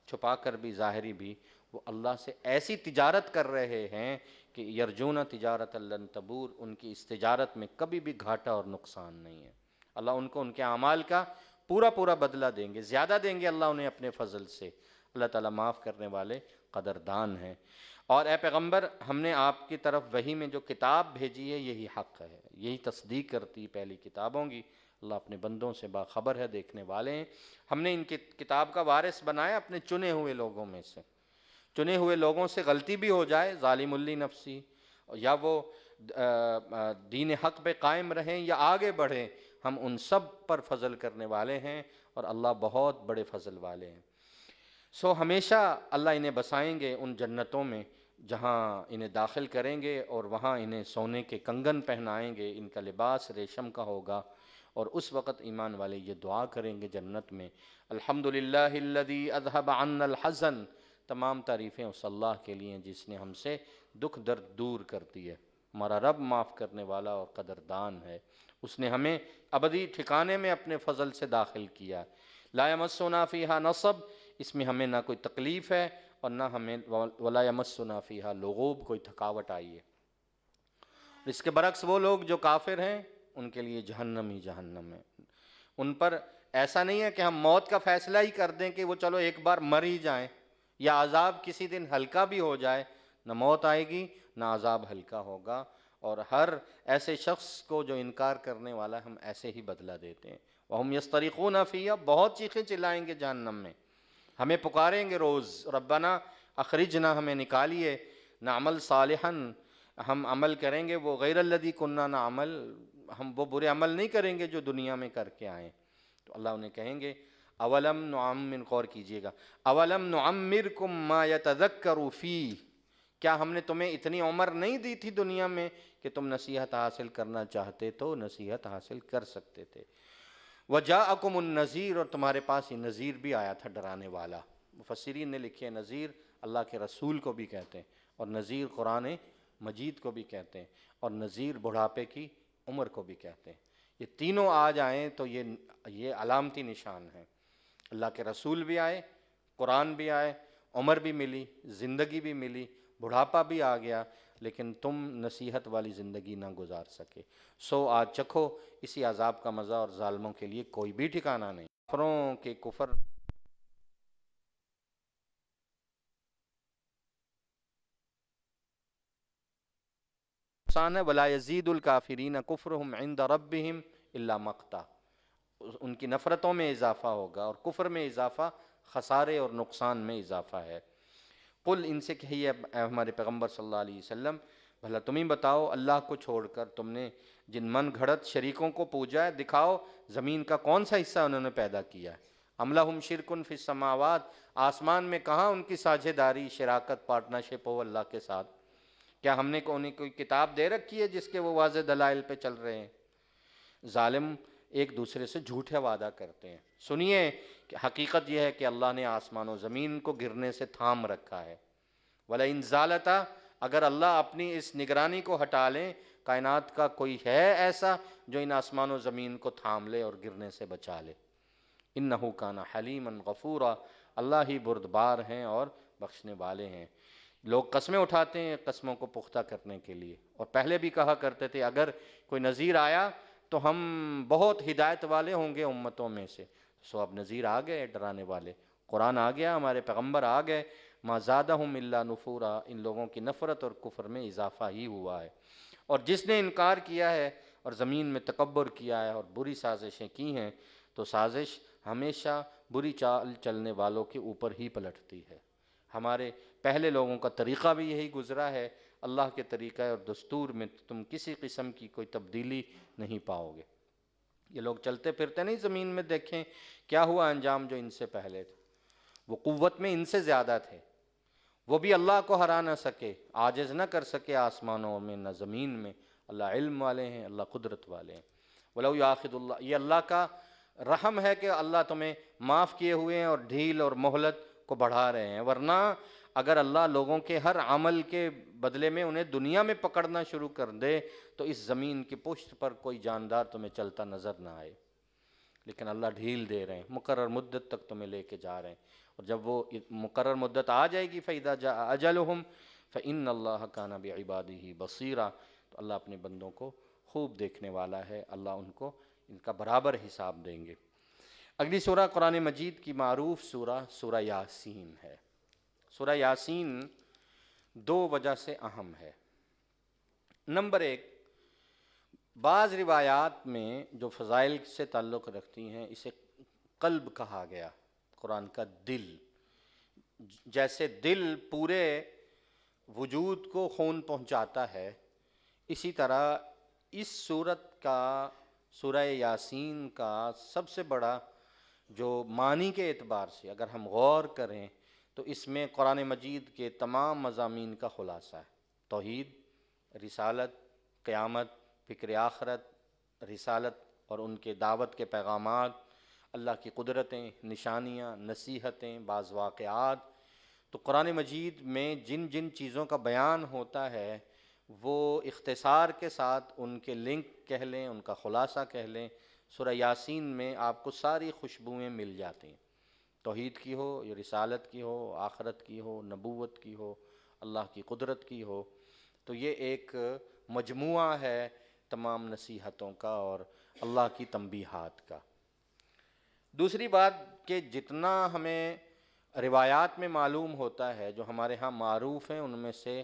چھپا کر بھی ظاہری بھی، وہ اللہ سے ایسی تجارت کر رہے ہیں کہ یرجون تجارت لن تبور، ان کی اس تجارت میں کبھی بھی گھاٹا اور نقصان نہیں ہے۔ اللہ ان کو ان کے اعمال کا پورا بدلہ دیں گے، زیادہ دیں گے اللہ انہیں اپنے فضل سے۔ اللہ تعالیٰ معاف کرنے والے قدردان ہیں۔ اور اے پیغمبر، ہم نے آپ کی طرف وحی میں جو کتاب بھیجی ہے یہی حق ہے، یہی تصدیق کرتی پہلی کتابوں کی۔ اللہ اپنے بندوں سے باخبر ہے، دیکھنے والے ہیں۔ ہم نے ان کی کتاب کا وارث بنایا اپنے چنے ہوئے لوگوں میں سے۔ چنے ہوئے لوگوں سے غلطی بھی ہو جائے، ظالم لی نفسی، یا وہ دین حق پہ قائم رہیں یا آگے بڑھیں، ہم ان سب پر فضل کرنے والے ہیں، اور اللہ بہت بڑے فضل والے ہیں۔ سو ہمیشہ اللہ انہیں بسائیں گے ان جنتوں میں جہاں انہیں داخل کریں گے، اور وہاں انہیں سونے کے کنگن پہنائیں گے، ان کا لباس ریشم کا ہوگا، اور اس وقت ایمان والے یہ دعا کریں گے جنت میں، الحمدللہ الذی اذھب عنا الحزن، تمام تعریفیں اس اللہ کے لیے جس نے ہم سے دکھ درد دور کر دی ہے، ہمارا رب معاف کرنے والا اور قدردان ہے، اس نے ہمیں ابدی ٹھکانے میں اپنے فضل سے داخل کیا، لا یمسنا فیہا نصب، اس میں ہمیں نہ کوئی تکلیف ہے اور نہ ہمیں ولا یمسنا فیہا لغوب، کوئی تھکاوٹ آئی ہے۔ اس کے برعکس وہ لوگ جو کافر ہیں ان کے لیے جہنم ہی جہنم ہے، ان پر ایسا نہیں ہے کہ ہم موت کا فیصلہ ہی کر دیں کہ وہ چلو ایک بار مر ہی جائیں، یا عذاب کسی دن ہلکا بھی ہو جائے، نہ موت آئے گی نہ عذاب ہلکا ہوگا، اور ہر ایسے شخص کو جو انکار کرنے والا ہے ہم ایسے ہی بدلہ دیتے ہیں۔ وَهُمْ يَسْتَرِخُونَ فِيهَا، بہت چیخیں چلائیں گے جہنم میں، ہمیں پکاریں گے روز، ربنا اخرجنا، ہمیں نکالیے، نعمل صالحاً، ہم عمل کریں گے وہ غیر الذی کننا نعمل، ہم وہ برے عمل نہیں کریں گے جو دنیا میں کر کے آئیں۔ تو اللہ انہیں کہیں گے اولم نعمر، غور کیجئے گا، اولم نعمرکم ما یتذکر فیہ، کیا ہم نے تمہیں اتنی عمر نہیں دی تھی دنیا میں کہ تم نصیحت حاصل کرنا چاہتے تو نصیحت حاصل کر سکتے تھے، وجاءکم النذیر، اور تمہارے پاس یہ نذیر بھی آیا تھا ڈرانے والا۔ مفسرین نے لکھے نذیر اللہ کے رسول کو بھی کہتے ہیں، اور نذیر قرآن مجید کو بھی کہتے ہیں، اور نذیر بڑھاپے کی عمر کو بھی کہتے ہیں۔ یہ تینوں آ جائیں تو یہ علامتی نشان ہے، اللہ کے رسول بھی آئے، قرآن بھی آئے، عمر بھی ملی، زندگی بھی ملی، بڑھاپا بھی آ گیا، لیکن تم نصیحت والی زندگی نہ گزار سکے، سو آج چکھو اسی عذاب کا مزہ، اور ظالموں کے لیے کوئی بھی ٹھکانہ نہیں۔ کافروں کے کفر نقصان ہے، وَلَا يَزِيدُ الْكَافِرِينَ كُفْرُهُمْ عِنْدَ رَبِّهِمْ إِلَّا مَقْتًا، ان کی نفرتوں میں اضافہ ہوگا، اور کفر میں اضافہ خسارے اور نقصان میں اضافہ ہے۔ قل، ان سے کہیے اے ہمارے پیغمبر صلی اللہ علیہ وسلم، بھلا تم ہی بتاؤ اللہ کو چھوڑ کر تم نے جن من گھڑت شریکوں کو پوجا ہے، دکھاؤ زمین کا کون سا حصہ انہوں نے پیدا کیا ہے، ام لہم شرک فی السماوات، آسمان میں کہاں ان کی ساجھے داری، شراکت، پارٹنرشپ ہو اللہ کے ساتھ، کیا ہم نے انہیں کوئی کتاب دے رکھی ہے جس کے وہ واضح دلائل پہ چل رہے ہیں؟ ظالم ایک دوسرے سے جھوٹے وعدہ کرتے ہیں۔ سنیے کہ حقیقت یہ ہے کہ اللہ نے آسمان و زمین کو گرنے سے تھام رکھا ہے، وَلَئِنْ زَالَتَا، اگر اللہ اپنی اس نگرانی کو ہٹا لیں، کائنات کا کوئی ہے ایسا جو ان آسمان و زمین کو تھام لے اور گرنے سے بچا لے؟ إِنَّهُ كَانَ حَلِيمًا غَفُورًا، اللہ ہی بردبار ہیں اور بخشنے والے ہیں۔ لوگ قسمیں اٹھاتے ہیں قسموں کو پختہ کرنے کے لیے، اور پہلے بھی کہا کرتے تھے اگر کوئی نذیر آیا تو ہم بہت ہدایت والے ہوں گے امتوں میں سے، سو اب نذیر آ گئے ڈرانے والے، قرآن آ گیا، ہمارے پیغمبر آ گئے، ما زادہم الا نفورا، ان لوگوں کی نفرت اور کفر میں اضافہ ہی ہوا ہے۔ اور جس نے انکار کیا ہے اور زمین میں تکبر کیا ہے اور بری سازشیں کی ہیں، تو سازش ہمیشہ بری چال چلنے والوں کے اوپر ہی پلٹتی ہے۔ ہمارے پہلے لوگوں کا طریقہ بھی یہی گزرا ہے، اللہ کے طریقہ اور دستور میں تم کسی قسم کی کوئی تبدیلی نہیں پاؤ گے۔ یہ لوگ چلتے پھرتے نہیں زمین میں، دیکھیں کیا ہوا انجام جو ان سے پہلے تھے، وہ قوت میں ان سے زیادہ تھے، وہ بھی اللہ کو ہرا نہ سکے، عاجز نہ کر سکے آسمانوں میں نہ زمین میں، اللہ علم والے ہیں، اللہ قدرت والے ہیں۔ وَلَوْ يَأْخِذُ اللَّهُ، یہ اللہ کا رحم ہے کہ اللہ تمہیں معاف کیے ہوئے ہیں اور ڈھیل اور مہلت کو بڑھا رہے ہیں، ورنہ اگر اللہ لوگوں کے ہر عمل کے بدلے میں انہیں دنیا میں پکڑنا شروع کر دے تو اس زمین کی پشت پر کوئی جاندار تمہیں چلتا نظر نہ آئے، لیکن اللہ ڈھیل دے رہے ہیں، مقرر مدت تک تمہیں لے کے جا رہے ہیں، اور جب وہ مقرر مدت آ جائے گی فَإِذَا جَاءَ أَجَلُهُمْ فَإِنَّ اللَّهَ كَانَ بِعِبَادِهِ بَصِيرًا، تو اللہ اپنے بندوں کو خوب دیکھنے والا ہے، اللہ ان کو ان کا برابر حساب دیں گے۔ اگلی سورہ قرآن مجید کی معروف سورہ، سورہ یاسین ہے۔ سورہ یاسین دو وجہ سے اہم ہے۔ نمبر ایک، بعض روایات میں جو فضائل سے تعلق رکھتی ہیں اسے قلب کہا گیا، قرآن کا دل، جیسے دل پورے وجود کو خون پہنچاتا ہے، اسی طرح اس سورت کا، سورہ یاسین کا سب سے بڑا جو معنی کے اعتبار سے اگر ہم غور کریں تو اس میں قرآن مجید کے تمام مضامین کا خلاصہ ہے، توحید، رسالت، قیامت، فکر آخرت، رسالت اور ان کے دعوت کے پیغامات، اللہ کی قدرتیں، نشانیاں، نصیحتیں، بعض واقعات، تو قرآن مجید میں جن جن چیزوں کا بیان ہوتا ہے وہ اختصار کے ساتھ ان کے لنک کہہ لیں، ان کا خلاصہ کہہ لیں، سورہ یاسین میں آپ کو ساری خوشبوئیں مل جاتی ہیں، توحید کی ہو یا رسالت کی ہو، آخرت کی ہو، نبوت کی ہو، اللہ کی قدرت کی ہو۔ تو یہ ایک مجموعہ ہے تمام نصیحتوں کا اور اللہ کی تنبیہات کا۔ دوسری بات کہ جتنا ہمیں روایات میں معلوم ہوتا ہے، جو ہمارے ہاں معروف ہیں، ان میں سے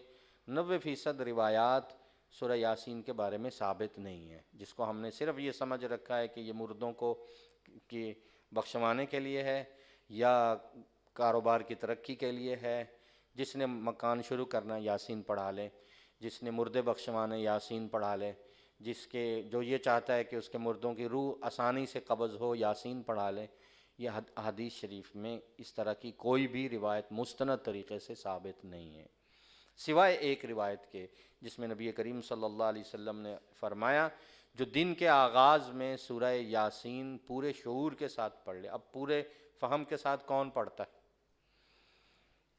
90% روایات سورہ یاسین کے بارے میں ثابت نہیں ہیں، جس کو ہم نے صرف یہ سمجھ رکھا ہے کہ یہ مردوں کو کی بخشوانے کے لیے ہے یا کاروبار کی ترقی کے لیے ہے، جس نے مکان شروع کرنا یاسین پڑھا لے، جس نے مردے بخشوانے یاسین پڑھا لے، جس کے جو یہ چاہتا ہے کہ اس کے مردوں کی روح آسانی سے قبض ہو یاسین پڑھا لے۔ یہ حدیث شریف میں اس طرح کی کوئی بھی روایت مستند طریقے سے ثابت نہیں ہے، سوائے ایک روایت کے جس میں نبی کریم صلی اللہ علیہ وسلم نے فرمایا جو دن کے آغاز میں سورہ یاسین پورے شعور کے ساتھ پڑھ لے۔ اب پورے فہم کے ساتھ کون پڑھتا ہے؟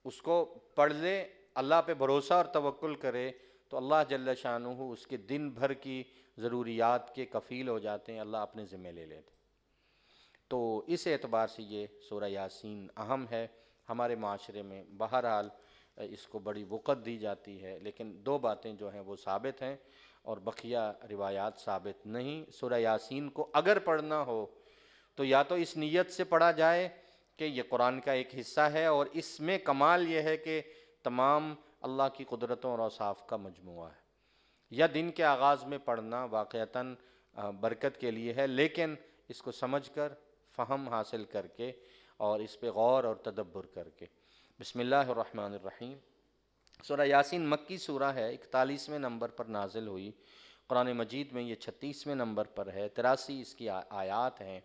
اس کو پڑھ لے، اللہ پہ بھروسہ اور توکل کرے تو اللہ جل شانہ اس کے دن بھر کی ضروریات کے کفیل ہو جاتے ہیں، اللہ اپنے ذمہ لے لیتے ہیں۔ تو اس اعتبار سے یہ سورہ یاسین اہم ہے ہمارے معاشرے میں، بہرحال اس کو بڑی وقت دی جاتی ہے، لیکن دو باتیں جو ہیں وہ ثابت ہیں اور بقیہ روایات ثابت نہیں۔ سورہ یاسین کو اگر پڑھنا ہو تو یا تو اس نیت سے پڑھا جائے کہ یہ قرآن کا ایک حصہ ہے اور اس میں کمال یہ ہے کہ تمام اللہ کی قدرتوں اور اوصاف کا مجموعہ ہے، یا دن کے آغاز میں پڑھنا واقعتاً برکت کے لیے ہے، لیکن اس کو سمجھ کر، فہم حاصل کر کے اور اس پہ غور اور تدبر کر کے۔ بسم اللہ الرحمن الرحیم۔ سورہ یاسین مکی سورہ ہے، 41ویں نمبر پر نازل ہوئی، قرآن مجید میں یہ 36ویں نمبر پر ہے، 83 اس کی آیات ہیں۔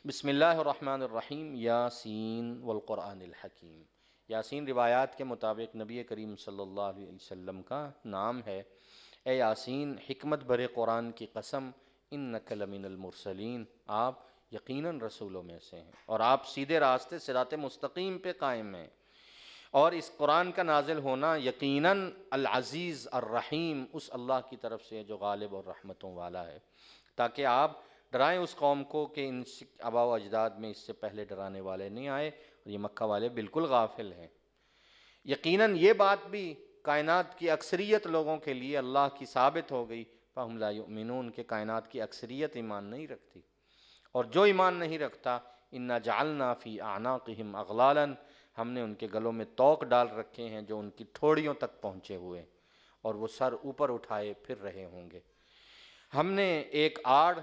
بسم اللہ الرحمن الرحیم، یاسین والقرآن الحکیم۔ یاسین روایات کے مطابق نبی کریم صلی اللہ علیہ وسلم کا نام ہے۔ اے یاسین، حکمت بھرے قرآن کی قسم، انک لمن المرسلین، آپ یقیناً رسولوں میں سے ہیں اور آپ سیدھے راستے صراط مستقیم پہ قائم ہیں، اور اس قرآن کا نازل ہونا یقیناً العزیز الرحیم اس اللہ کی طرف سے ہے جو غالب اور رحمتوں والا ہے، تاکہ آپ ڈرائیں اس قوم کو کہ ان آباء و اجداد میں اس سے پہلے ڈرانے والے نہیں آئے اور یہ مکہ والے بالکل غافل ہیں۔ یقیناً یہ بات بھی کائنات کی اکثریت لوگوں کے لیے اللہ کی ثابت ہو گئی، فَهُمْ لَا يُؤْمِنُونَ کہ کائنات کی اکثریت ایمان نہیں رکھتی، اور جو ایمان نہیں رکھتا اِنَّا جَعَلْنَا فِي أَعْنَاقِهِمْ أَغْلَالًا ہم نے ان کے گلوں میں توق ڈال رکھے ہیں جو ان کی ٹھوڑیوں تک پہنچے ہوئے، اور وہ سر اوپر اٹھائے پھر رہے ہوں گے۔ ہم نے ایک آڑ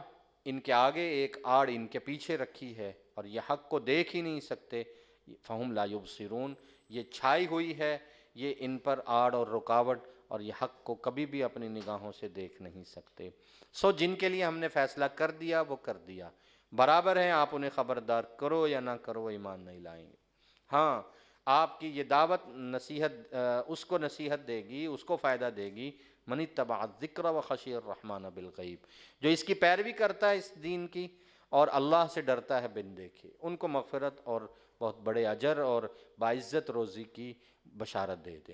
ان کے آگے، ایک آڑ ان کے پیچھے رکھی ہے، اور یہ حق کو دیکھ ہی نہیں سکتے، فَهُمْ لَا يُبْصِرُونَ یہ چھائی ہوئی ہے یہ ان پر آڑ اور رکاوٹ، اور یہ حق کو کبھی بھی اپنی نگاہوں سے دیکھ نہیں سکتے۔ سو جن کے لیے ہم نے فیصلہ کر دیا وہ کر دیا، برابر ہیں، آپ انہیں خبردار کرو یا نہ کرو، ایمان نہیں لائیں گے۔ ہاں، آپ کی یہ دعوت نصیحت اس کو نصیحت دے گی، اس کو فائدہ دے گی، من اتبع الذکر وخشی الرحمن بالغیب، جو اس کی پیروی کرتا ہے اس دین کی اور اللہ سے ڈرتا ہے بن دیکھے، ان کو مغفرت اور بہت بڑے اجر اور باعزت روزی کی بشارت دے دے،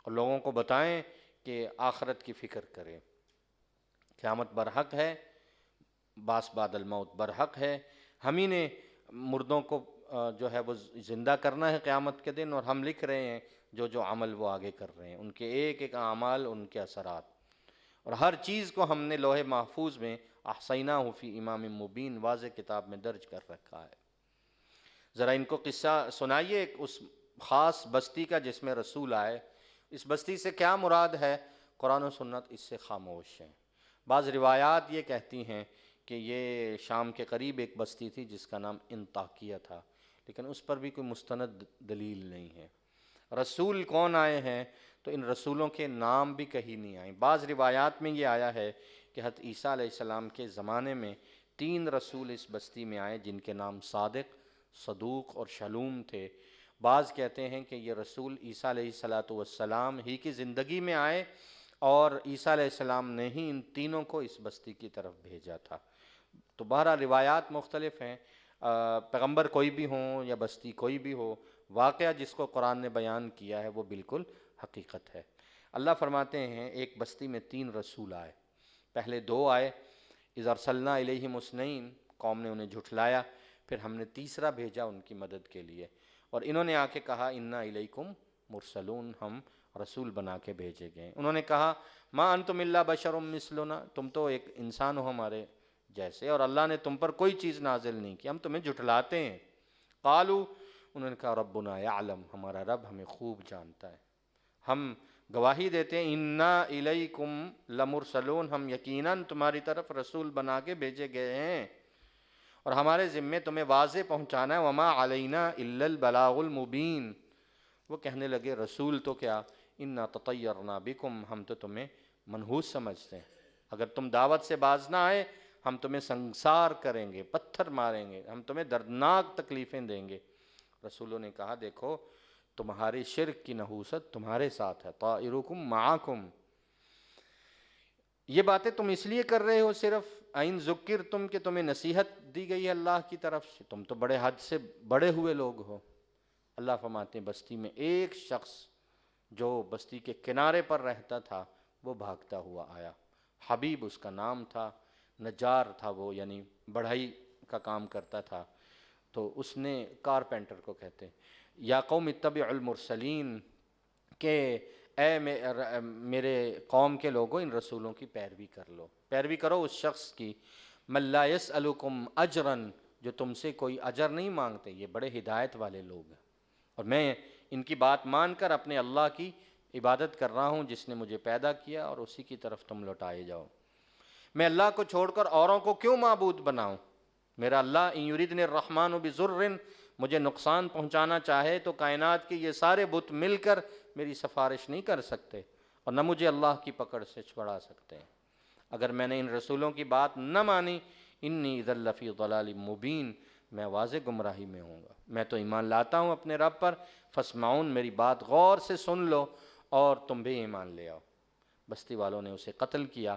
اور لوگوں کو بتائیں کہ آخرت کی فکر کریں، قیامت برحق ہے، باس بعد الموت برحق ہے، ہم ہی نے مردوں کو جو ہے وہ زندہ کرنا ہے قیامت کے دن، اور ہم لکھ رہے ہیں جو جو عمل وہ آگے کر رہے ہیں، ان کے ایک ایک اعمال، ان کے اثرات، اور ہر چیز کو ہم نے لوح محفوظ میں احصیناہ فی امام مبین واضح کتاب میں درج کر رکھا ہے۔ ذرا ان کو قصہ سنائیے اس خاص بستی کا جس میں رسول آئے، اس بستی سے کیا مراد ہے؟ قرآن و سنت اس سے خاموش ہیں۔ بعض روایات یہ کہتی ہیں کہ یہ شام کے قریب ایک بستی تھی جس کا نام انطاکیہ تھا، لیکن اس پر بھی کوئی مستند دلیل نہیں ہے۔ رسول کون آئے ہیں تو ان رسولوں کے نام بھی کہیں نہیں آئے۔ بعض روایات میں یہ آیا ہے کہ حضرت عیسیٰ علیہ السلام کے زمانے میں 3 رسول اس بستی میں آئے جن کے نام صادق، صدوق اور شلوم تھے۔ بعض کہتے ہیں کہ یہ رسول عیسیٰ علیہ السلام ہی کی زندگی میں آئے اور عیسیٰ علیہ السلام نے ہی ان تینوں کو اس بستی کی طرف بھیجا تھا۔ تو بہرحال روایات مختلف ہیں، پیغمبر کوئی بھی ہوں یا بستی کوئی بھی ہو، واقعہ جس کو قرآن نے بیان کیا ہے وہ بالکل حقیقت ہے۔ اللہ فرماتے ہیں ایک بستی میں 3 رسول آئے، پہلے 2 آئے، اذ ارسلنا الیہم اثنین، قوم نے انہیں جھٹلایا، پھر ہم نے تیسرا بھیجا ان کی مدد کے لیے، اور انہوں نے آ کے کہا انا الیکم مرسلون، ہم رسول بنا کے بھیجے گئے۔ انہوں نے کہا ما انتم الا بشر مثلنا، تم تو ایک انسان ہو ہمارے جیسے، اور اللہ نے تم پر کوئی چیز نازل نہیں کی، ہم تمہیں جھٹلاتے ہیں۔ قالوا، انہوں نے کہا ربنا یعلم، ہمارا رب ہمیں خوب جانتا ہے، ہم گواہی دیتے ہیں انا الیکم لمرسلون، ہم یقیناً تمہاری طرف رسول بنا کے بھیجے گئے ہیں، اور ہمارے ذمے تمہیں واضح پہنچانا ہے، وما علینا الا البلاغ المبین۔ وہ کہنے لگے رسول تو کیا، انا تطیرنا بکم، ہم تو تمہیں منحوس سمجھتے ہیں، اگر تم دعوت سے باز نہ آئے ہم تمہیں سنسار کریں گے، پتھر ماریں گے، ہم تمہیں دردناک تکلیفیں دیں گے۔ رسولوں نے کہا دیکھو تمہاری شرک کی نحوست تمہارے ساتھ ہے، طائرکم معاکم، یہ باتیں تم اس لیے کر رہے ہو صرف این ذکر تم، کہ تمہیں نصیحت دی گئی ہے اللہ کی طرف سے، تم تو بڑے حد سے بڑے ہوئے لوگ ہو۔ اللہ فرماتے ہیں بستی میں ایک شخص جو بستی کے کنارے پر رہتا تھا وہ بھاگتا ہوا آیا، حبیب اس کا نام تھا، نجار تھا وہ، یعنی بڑھئی کا کام کرتا تھا، تو اس نے کارپینٹر کو کہتے ہیں یا قوم اتبعوا المرسلین، کہ اے میرے قوم کے لوگوں ان رسولوں کی پیروی کر لو، پیروی کرو اس شخص کی، من لا یسألکم اجرا، جو تم سے کوئی اجر نہیں مانگتے، یہ بڑے ہدایت والے لوگ ہیں، اور میں ان کی بات مان کر اپنے اللہ کی عبادت کر رہا ہوں جس نے مجھے پیدا کیا، اور اسی کی طرف تم لوٹائے جاؤ۔ میں اللہ کو چھوڑ کر اوروں کو کیوں معبود بناؤں؟ میرا اللہ ان یریدنی الرحمن بضر، مجھے نقصان پہنچانا چاہے تو کائنات کے یہ سارے بت مل کر میری سفارش نہیں کر سکتے، اور نہ مجھے اللہ کی پکڑ سے چھڑا سکتے ہیں۔ اگر میں نے ان رسولوں کی بات نہ مانی، انی اذا لفی ضلال مبین، میں واضح گمراہی میں ہوں گا۔ میں تو ایمان لاتا ہوں اپنے رب پر، فاسمعون، میری بات غور سے سن لو اور تم بھی ایمان لے آؤ۔ بستی والوں نے اسے قتل کیا۔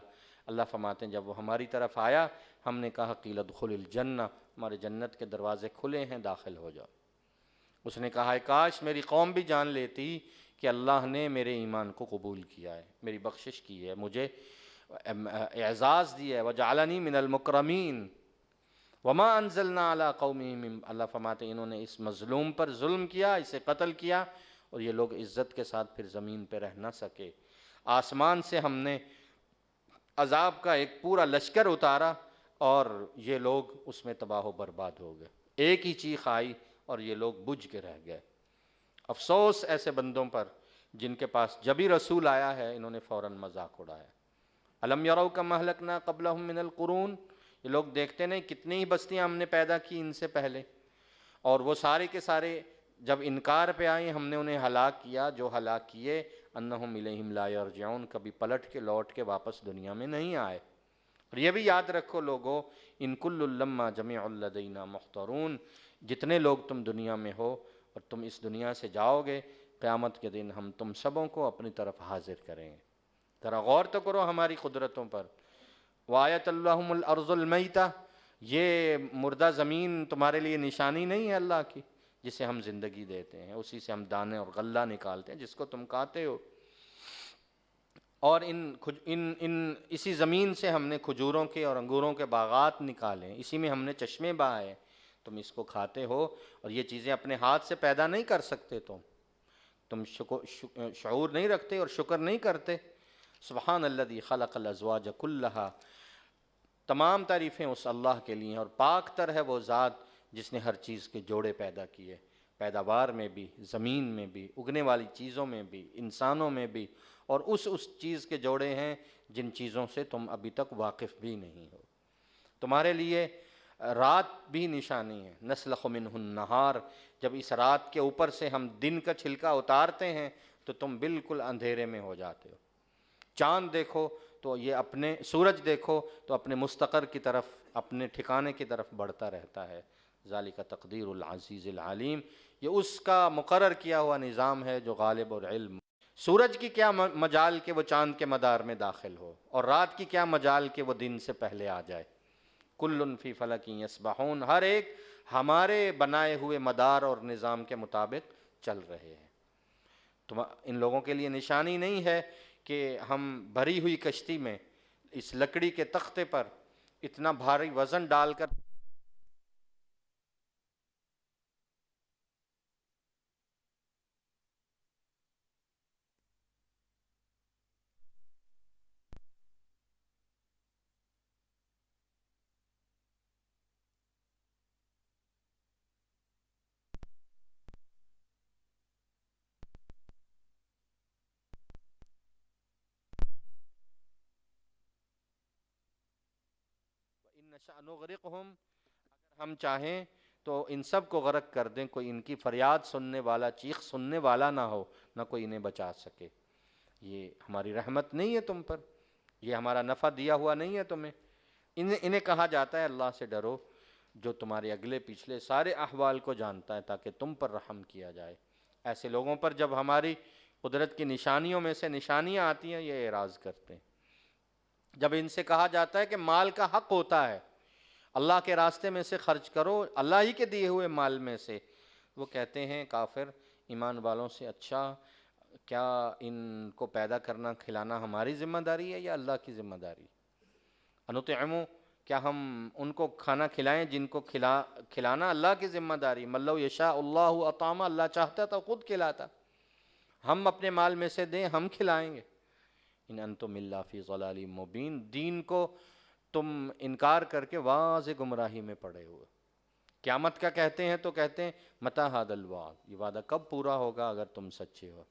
اللہ فرماتے ہیں جب وہ ہماری طرف آیا ہم نے کہا قیل ادخل الجنہ، ہمارے جنت کے دروازے کھلے ہیں، داخل ہو جاؤ۔ اس نے کہا کاش میری قوم بھی جان لیتی کہ اللہ نے میرے ایمان کو قبول کیا ہے، میری بخشش کی ہے، مجھے اعزاز دیا ہے، وجعلنی من المکرمین، وما انزلنا علی قومہ من، اللہ فرماتے ہیں انہوں نے اس مظلوم پر ظلم کیا، اسے قتل کیا، اور یہ لوگ عزت کے ساتھ پھر زمین پہ رہ نہ سکے۔ آسمان سے ہم نے عذاب کا ایک پورا لشکر اتارا اور یہ لوگ اس میں تباہ و برباد ہو گئے، ایک ہی چیخ آئی اور یہ لوگ بجھ کے رہ گئے۔ افسوس ایسے بندوں پر جن کے پاس جب ہی رسول آیا ہے انہوں نے فوراً مذاق اڑایا۔ الم یروا کما اہلکنا قبلہم من القرون، یہ لوگ دیکھتے نہیں کتنی ہی بستیاں ہم نے پیدا کی ان سے پہلے، اور وہ سارے کے سارے جب انکار پہ آئے ہم نے انہیں ہلاک کیا، جو ہلاک کیے انہم الیہم لا یرجعون، کبھی پلٹ کے لوٹ کے واپس دنیا میں نہیں آئے۔ اور یہ بھی یاد رکھو لوگو ان کل لما جمیع لدینا محضرون، جتنے لوگ تم دنیا میں ہو اور تم اس دنیا سے جاؤ گے، قیامت کے دن ہم تم سبوں کو اپنی طرف حاضر کریں گے۔ ذرا غور تو کرو ہماری قدرتوں پر۔ وآیت اللہم الارض المیتہ، یہ مردہ زمین تمہارے لیے نشانی نہیں ہے اللہ کی، جسے ہم زندگی دیتے ہیں، اسی سے ہم دانے اور غلہ نکالتے ہیں جس کو تم کھاتے ہو، اور اسی زمین سے ہم نے کھجوروں کے اور انگوروں کے باغات نکالے ہیں، اسی میں ہم نے چشمے بہائے، تم اس کو کھاتے ہو، اور یہ چیزیں اپنے ہاتھ سے پیدا نہیں کر سکتے، تم شعور نہیں رکھتے اور شکر نہیں کرتے۔ سبحان الذی خلق الازواج کلہا، تمام تعریفیں اس اللہ کے لیے ہیں، اور پاک تر ہے وہ ذات جس نے ہر چیز کے جوڑے پیدا کیے، پیداوار میں بھی، زمین میں بھی، اگنے والی چیزوں میں بھی، انسانوں میں بھی، اور اس چیز کے جوڑے ہیں جن چیزوں سے تم ابھی تک واقف بھی نہیں ہو۔ تمہارے لیے رات بھی نشانی ہے، نسلخ منہ النہار، جب اس رات کے اوپر سے ہم دن کا چھلکا اتارتے ہیں تو تم بالکل اندھیرے میں ہو جاتے ہو۔ چاند دیکھو تو یہ اپنے، سورج دیکھو تو اپنے مستقر کی طرف، اپنے ٹھکانے کی طرف بڑھتا رہتا ہے۔ ذالک تقدیر العزیز العلیم، یہ اس کا مقرر کیا ہوا نظام ہے جو غالب اور علم۔ سورج کی کیا مجال کہ وہ چاند کے مدار میں داخل ہو، اور رات کی کیا مجال کہ وہ دن سے پہلے آ جائے۔ کل فی فلک یسبحون، ہر ایک ہمارے بنائے ہوئے مدار اور نظام کے مطابق چل رہے ہیں۔ تو ان لوگوں کے لیے نشانی نہیں ہے کہ ہم بھری ہوئی کشتی میں اس لکڑی کے تختے پر اتنا بھاری وزن ڈال کر ان نشأ نغرقہم، اگر ہم چاہیں تو ان سب کو غرق کر دیں، کوئی ان کی فریاد سننے والا، چیخ سننے والا نہ ہو، نہ کوئی انہیں بچا سکے۔ یہ ہماری رحمت نہیں ہے تم پر، یہ ہمارا نفع دیا ہوا نہیں ہے تمہیں۔ انہیں کہا جاتا ہے اللہ سے ڈرو جو تمہارے اگلے پچھلے سارے احوال کو جانتا ہے، تاکہ تم پر رحم کیا جائے۔ ایسے لوگوں پر جب ہماری قدرت کی نشانیوں میں سے نشانیاں آتی ہیں، یہ اعراض کرتے ہیں۔ جب ان سے کہا جاتا ہے کہ مال کا حق ہوتا ہے، اللہ کے راستے میں سے خرچ کرو، اللہ ہی کے دیے ہوئے مال میں سے، وہ کہتے ہیں کافر ایمان والوں سے، اچھا کیا ان کو پیدا کرنا کھلانا ہماری ذمہ داری ہے یا اللہ کی ذمہ داری؟ انطعمو، کیا ہم ان کو کھانا کھلائیں جن کو کھلانا اللہ کی ذمہ داری؟ من لو یشاء اللہ اطعمہ، اللہ چاہتا تو خود کھلاتا، ہم اپنے مال میں سے دیں، ہم کھلائیں گے۔ ان انتم الا فی ضلال مبین، دین کو تم انکار کر کے واضح گمراہی میں پڑے ہوئے۔ قیامت کا کہتے ہیں تو کہتے ہیں متی ھذا الوعد، یہ وعدہ کب پورا ہوگا اگر تم سچے ہو؟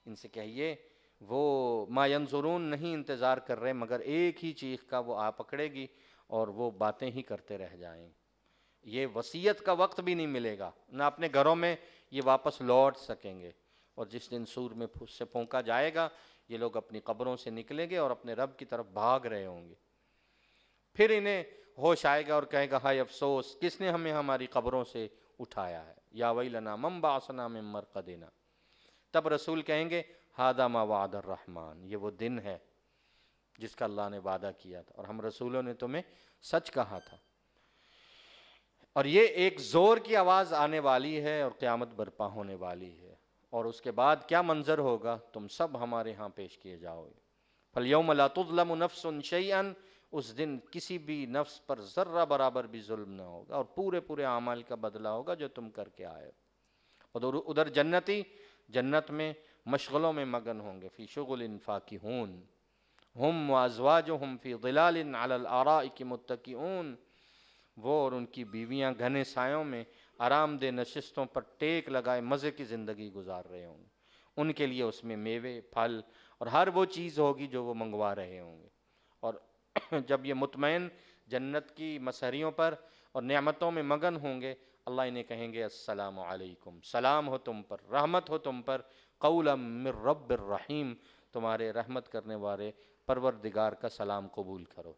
ان سے کہیے وہ ما ینظرون، نہیں انتظار کر رہے مگر ایک ہی چیخ کا، وہ آ پکڑے گی اور وہ باتیں ہی کرتے رہ جائیں۔ یہ وصیت کا وقت بھی نہیں ملے گا، نہ اپنے گھروں میں یہ واپس لوٹ سکیں گے، اور جس دن سور میں سے پھونکا جائے گا، یہ لوگ اپنی قبروں سے نکلیں گے اور اپنے رب کی طرف بھاگ رہے ہوں گے۔ پھر انہیں ہوش آئے گا اور کہے گا ہائے افسوس، کس نے ہمیں ہماری قبروں سے اٹھایا ہے، یا ویلنا من بعثنا من مرقدنا۔ تب رسول کہیں گے ھذا ما وعد الرحمن، یہ وہ دن ہے جس کا اللہ نے وعدہ کیا تھا، اور ہم رسولوں نے تمہیں سچ کہا تھا۔ اور یہ ایک زور کی آواز آنے والی ہے اور قیامت برپا ہونے والی ہے، اور اس کے بعد کیا منظر ہوگا، تم سب ہمارے ہاں پیش کیے جاؤ گے۔ فَالْيَوْمَ لَا تُظْلَمُ نَفْسٌ شَيْئًا، اس دن کسی بھی نفس پر ذرہ برابر بھی ظلم نہ ہوگا، اور پورے اعمال کا بدلہ ہوگا جو تم کر کے آئے۔ اور ادھر جنتی جنت میں مشغلوں میں مگن ہوں گے، فی شغل فاکہون، ہم وازواجہم فی ظلال علی الارائک متکئون، وہ اور ان کی بیویاں گھنے سایوں میں آرام دہ نشستوں پر ٹیک لگائے مزے کی زندگی گزار رہے ہوں گے۔ ان کے لیے اس میں میوے، پھل اور ہر وہ چیز ہوگی جو وہ منگوا رہے ہوں گے۔ اور جب یہ مطمئن جنت کی مسحریوں پر اور نعمتوں میں مگن ہوں گے، اللہ انہیں کہیں گے السلام علیکم، سلام ہو تم پر، رحمت ہو تم پر، قولا من رب الرحیم، تمہارے رحمت کرنے والے پروردگار کا سلام قبول کرو۔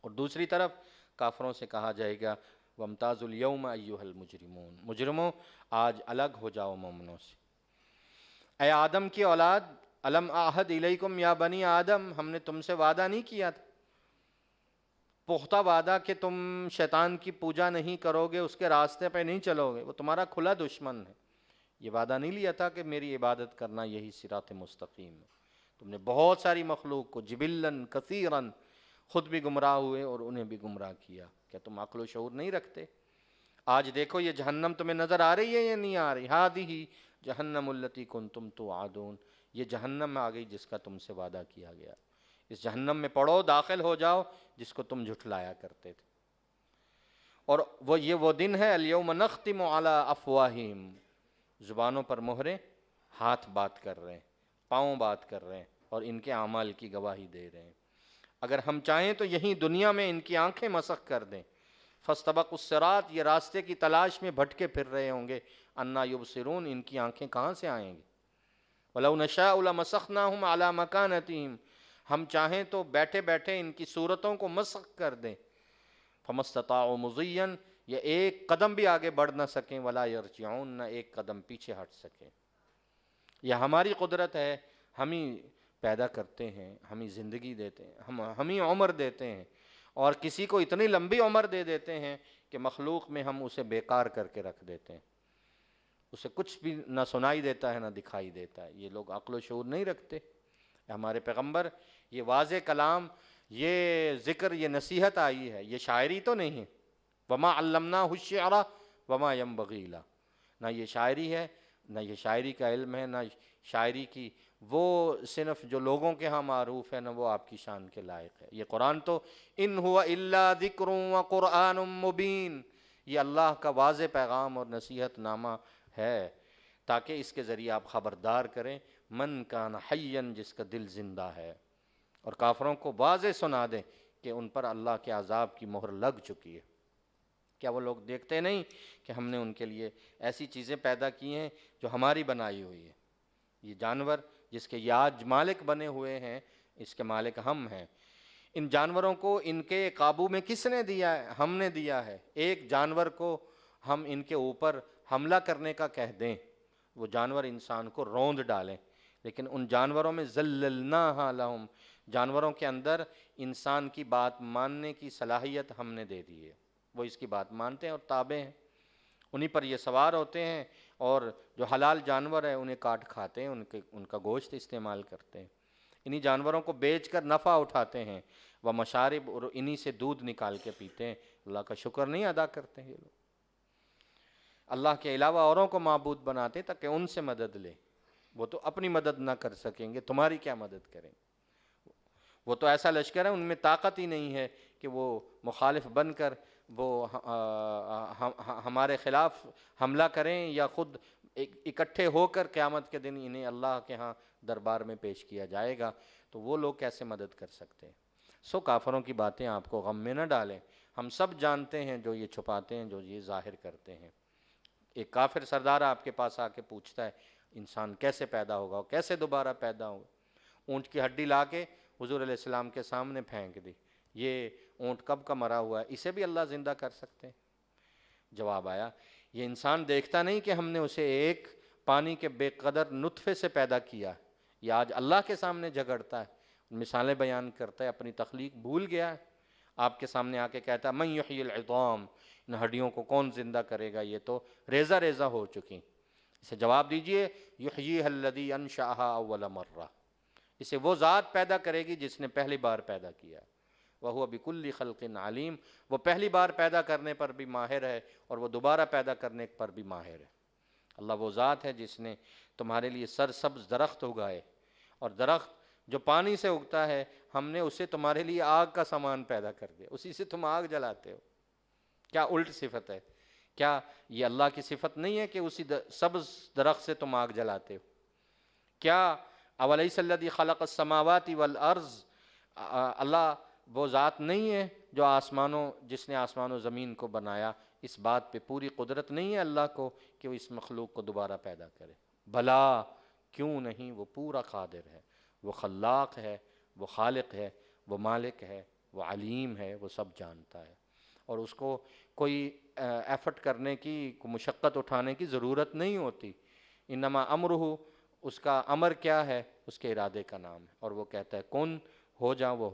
اور دوسری طرف کافروں سے کہا جائے گا وامتازوا اليوم ایھا المجرمون، مجرموں آج الگ ہو جاؤ مومنوں سے۔ اے آدم کی اولاد، الم اعہد الیکم یا بنی آدم، ہم نے تم سے وعدہ نہیں کیا تھا پختہ وعدہ کہ تم شیطان کی پوجا نہیں کرو گے، اس کے راستے پہ نہیں چلو گے، وہ تمہارا کھلا دشمن ہے۔ یہ وعدہ نہیں لیا تھا کہ میری عبادت کرنا یہی صراط مستقیم ہے؟ تم نے بہت ساری مخلوق کو جبلن کثیرن، خود بھی گمراہ ہوئے اور انہیں بھی گمراہ کیا۔ کیا تم عقل و شعور نہیں رکھتے؟ آج دیکھو یہ جہنم تمہیں نظر آ رہی ہے یا نہیں آ رہی؟ ھذہ جہنم التی کنتم توعدون، یہ جہنم آ گئی جس کا تم سے وعدہ کیا گیا، اس جہنم میں پڑو، داخل ہو جاؤ جس کو تم جھٹلایا کرتے تھے۔ اور یہ وہ دن ہے الیوم نختم علی افواہہم، زبانوں پر مہریں، ہاتھ بات کر رہے ہیں، پاؤں بات کر رہے ہیں، اور ان کے اعمال کی گواہی دے رہے ہیں۔ اگر ہم چاہیں تو یہیں دنیا میں ان کی آنکھیں مسخ کر دیں، فاستبقوا الصراط، یہ راستے کی تلاش میں بھٹکے پھر رہے ہوں گے، انا یبصرون، ان کی آنکھیں کہاں سے آئیں گی؟ وَلَوْ نَشَاءُ لَمَسَخْنَاهُمْ عَلَى مَكَانَتِهِمْ، ہم چاہیں تو بیٹھے بیٹھے ان کی صورتوں کو مسخ کر دیں، فَمَا اسْتَطَاعُوا مُضِيًّا، یہ ایک قدم بھی آگے بڑھ نہ سکیں، وَلَا يَرْجِعُونَ، نہ ایک قدم پیچھے ہٹ سکیں۔ یہ ہماری قدرت ہے، ہم ہی پیدا کرتے ہیں، ہم ہی زندگی دیتے ہیں، ہم ہی عمر دیتے ہیں، اور کسی کو اتنی لمبی عمر دے دیتے ہیں کہ مخلوق میں ہم اسے بیکار کر کے رکھ دیتے ہیں، اسے کچھ بھی نہ سنائی دیتا ہے نہ دکھائی دیتا ہے۔ یہ لوگ عقل و شعور نہیں رکھتے۔ ہمارے پیغمبر یہ واضح کلام، یہ ذکر، یہ نصیحت آئی ہے، یہ شاعری تو نہیں ہے۔ وما علمناہ الشعر وما ينبغی لہ، نہ یہ شاعری ہے، نہ یہ شاعری کا علم ہے، نہ شاعری کی وہ صنف جو لوگوں کے ہاں معروف ہے، نہ وہ آپ کی شان کے لائق ہے۔ یہ قرآن تو ان ہوا الا ذکر وقرآن مبین، یہ اللہ کا واضح پیغام اور نصیحت نامہ ہے تاکہ اس کے ذریعے آپ خبردار کریں من کان حیا، جس کا دل زندہ ہے، اور کافروں کو واضح سنا دیں کہ ان پر اللہ کے عذاب کی مہر لگ چکی ہے۔ کیا وہ لوگ دیکھتے نہیں کہ ہم نے ان کے لیے ایسی چیزیں پیدا کی ہیں جو ہماری بنائی ہوئی ہے؟ یہ جانور جس کے یہ آج مالک بنے ہوئے ہیں، اس کے مالک ہم ہیں۔ ان جانوروں کو ان کے قابو میں کس نے دیا ہے؟ ہم نے دیا ہے۔ ایک جانور کو ہم ان کے اوپر حملہ کرنے کا کہہ دیں، وہ جانور انسان کو روند ڈالیں، لیکن ان جانوروں میں ذللناہا لہم، جانوروں کے اندر انسان کی بات ماننے کی صلاحیت ہم نے دے دی ہے۔ وہ اس کی بات مانتے ہیں اور تابع ہیں، انہی پر یہ سوار ہوتے ہیں، اور جو حلال جانور ہیں انہیں کاٹ کھاتے ہیں، ان کا گوشت استعمال کرتے ہیں، انہی جانوروں کو بیچ کر نفع اٹھاتے ہیں، وہ مشارب، اور انہی سے دودھ نکال کے پیتے ہیں۔ اللہ کا شکر نہیں ادا کرتے ہیں یہ لوگ، اللہ کے علاوہ اوروں کو معبود بناتے تاکہ ان سے مدد لے۔ وہ تو اپنی مدد نہ کر سکیں گے، تمہاری کیا مدد کریں؟ وہ تو ایسا لشکر ہے، ان میں طاقت ہی نہیں ہے کہ وہ مخالف بن کر وہ ہمارے خلاف حملہ کریں، یا خود اکٹھے ہو کر قیامت کے دن انہیں اللہ کے ہاں دربار میں پیش کیا جائے گا، تو وہ لوگ کیسے مدد کر سکتے ہیں؟ سو کافروں کی باتیں آپ کو غم میں نہ ڈالیں، ہم سب جانتے ہیں جو یہ چھپاتے ہیں، جو یہ ظاہر کرتے ہیں۔ ایک کافر سردار آپ کے پاس آ کے پوچھتا ہے انسان کیسے پیدا ہوگا، کیسے دوبارہ پیدا ہوگا؟ اونٹ کی ہڈی لا کے حضور علیہ السلام کے سامنے پھینک دی، یہ اونٹ کب کا مرا ہوا ہے، اسے بھی اللہ زندہ کر سکتے ہیں؟ جواب آیا، یہ انسان دیکھتا نہیں کہ ہم نے اسے ایک پانی کے بے قدر نطفے سے پیدا کیا، یہ آج اللہ کے سامنے جھگڑتا ہے، مثالیں بیان کرتا ہے، اپنی تخلیق بھول گیا ہے، آپ کے سامنے آ کے کہتا ہے من یحیی العظام، ان ہڈیوں کو کون زندہ کرے گا، یہ تو ریزہ ریزہ ہو چکی۔ اسے جواب دیجئے یحییھا الذی انشأھا اول مرہ، اسے وہ ذات پیدا کرے گی جس نے پہلی بار پیدا کیا، وَهُوَ بِكُلِّ خَلْقٍ عَلِيمٌ، وہ پہلی بار پیدا کرنے پر بھی ماہر ہے اور وہ دوبارہ پیدا کرنے پر بھی ماہر ہے۔ اللہ وہ ذات ہے جس نے تمہارے لیے سرسبز درخت اگائے، اور درخت جو پانی سے اگتا ہے ہم نے اسے تمہارے لیے آگ کا سامان پیدا کر دیا، اسی سے تم آگ جلاتے ہو۔ کیا الٹ صفت ہے؟ کیا یہ اللہ کی صفت نہیں ہے کہ اسی سبز درخت سے تم آگ جلاتے ہو؟ کیا اولیس الذی خلق السماوات والارض، اللہ وہ ذات نہیں ہے جو جس نے آسمان و زمین کو بنایا؟ اس بات پہ پوری قدرت نہیں ہے اللہ کو کہ وہ اس مخلوق کو دوبارہ پیدا کرے؟ بھلا کیوں نہیں، وہ پورا قادر ہے، وہ خلاق ہے، وہ خالق ہے، وہ مالک ہے، وہ علیم ہے، وہ سب جانتا ہے، اور اس کو کوئی ایفرٹ کرنے کی، کوئی مشقت اٹھانے کی ضرورت نہیں ہوتی۔ انما امرہ، اس کا امر کیا ہے؟ اس کے ارادے کا نام ہے، اور وہ کہتا ہے کن، ہو جا، وہ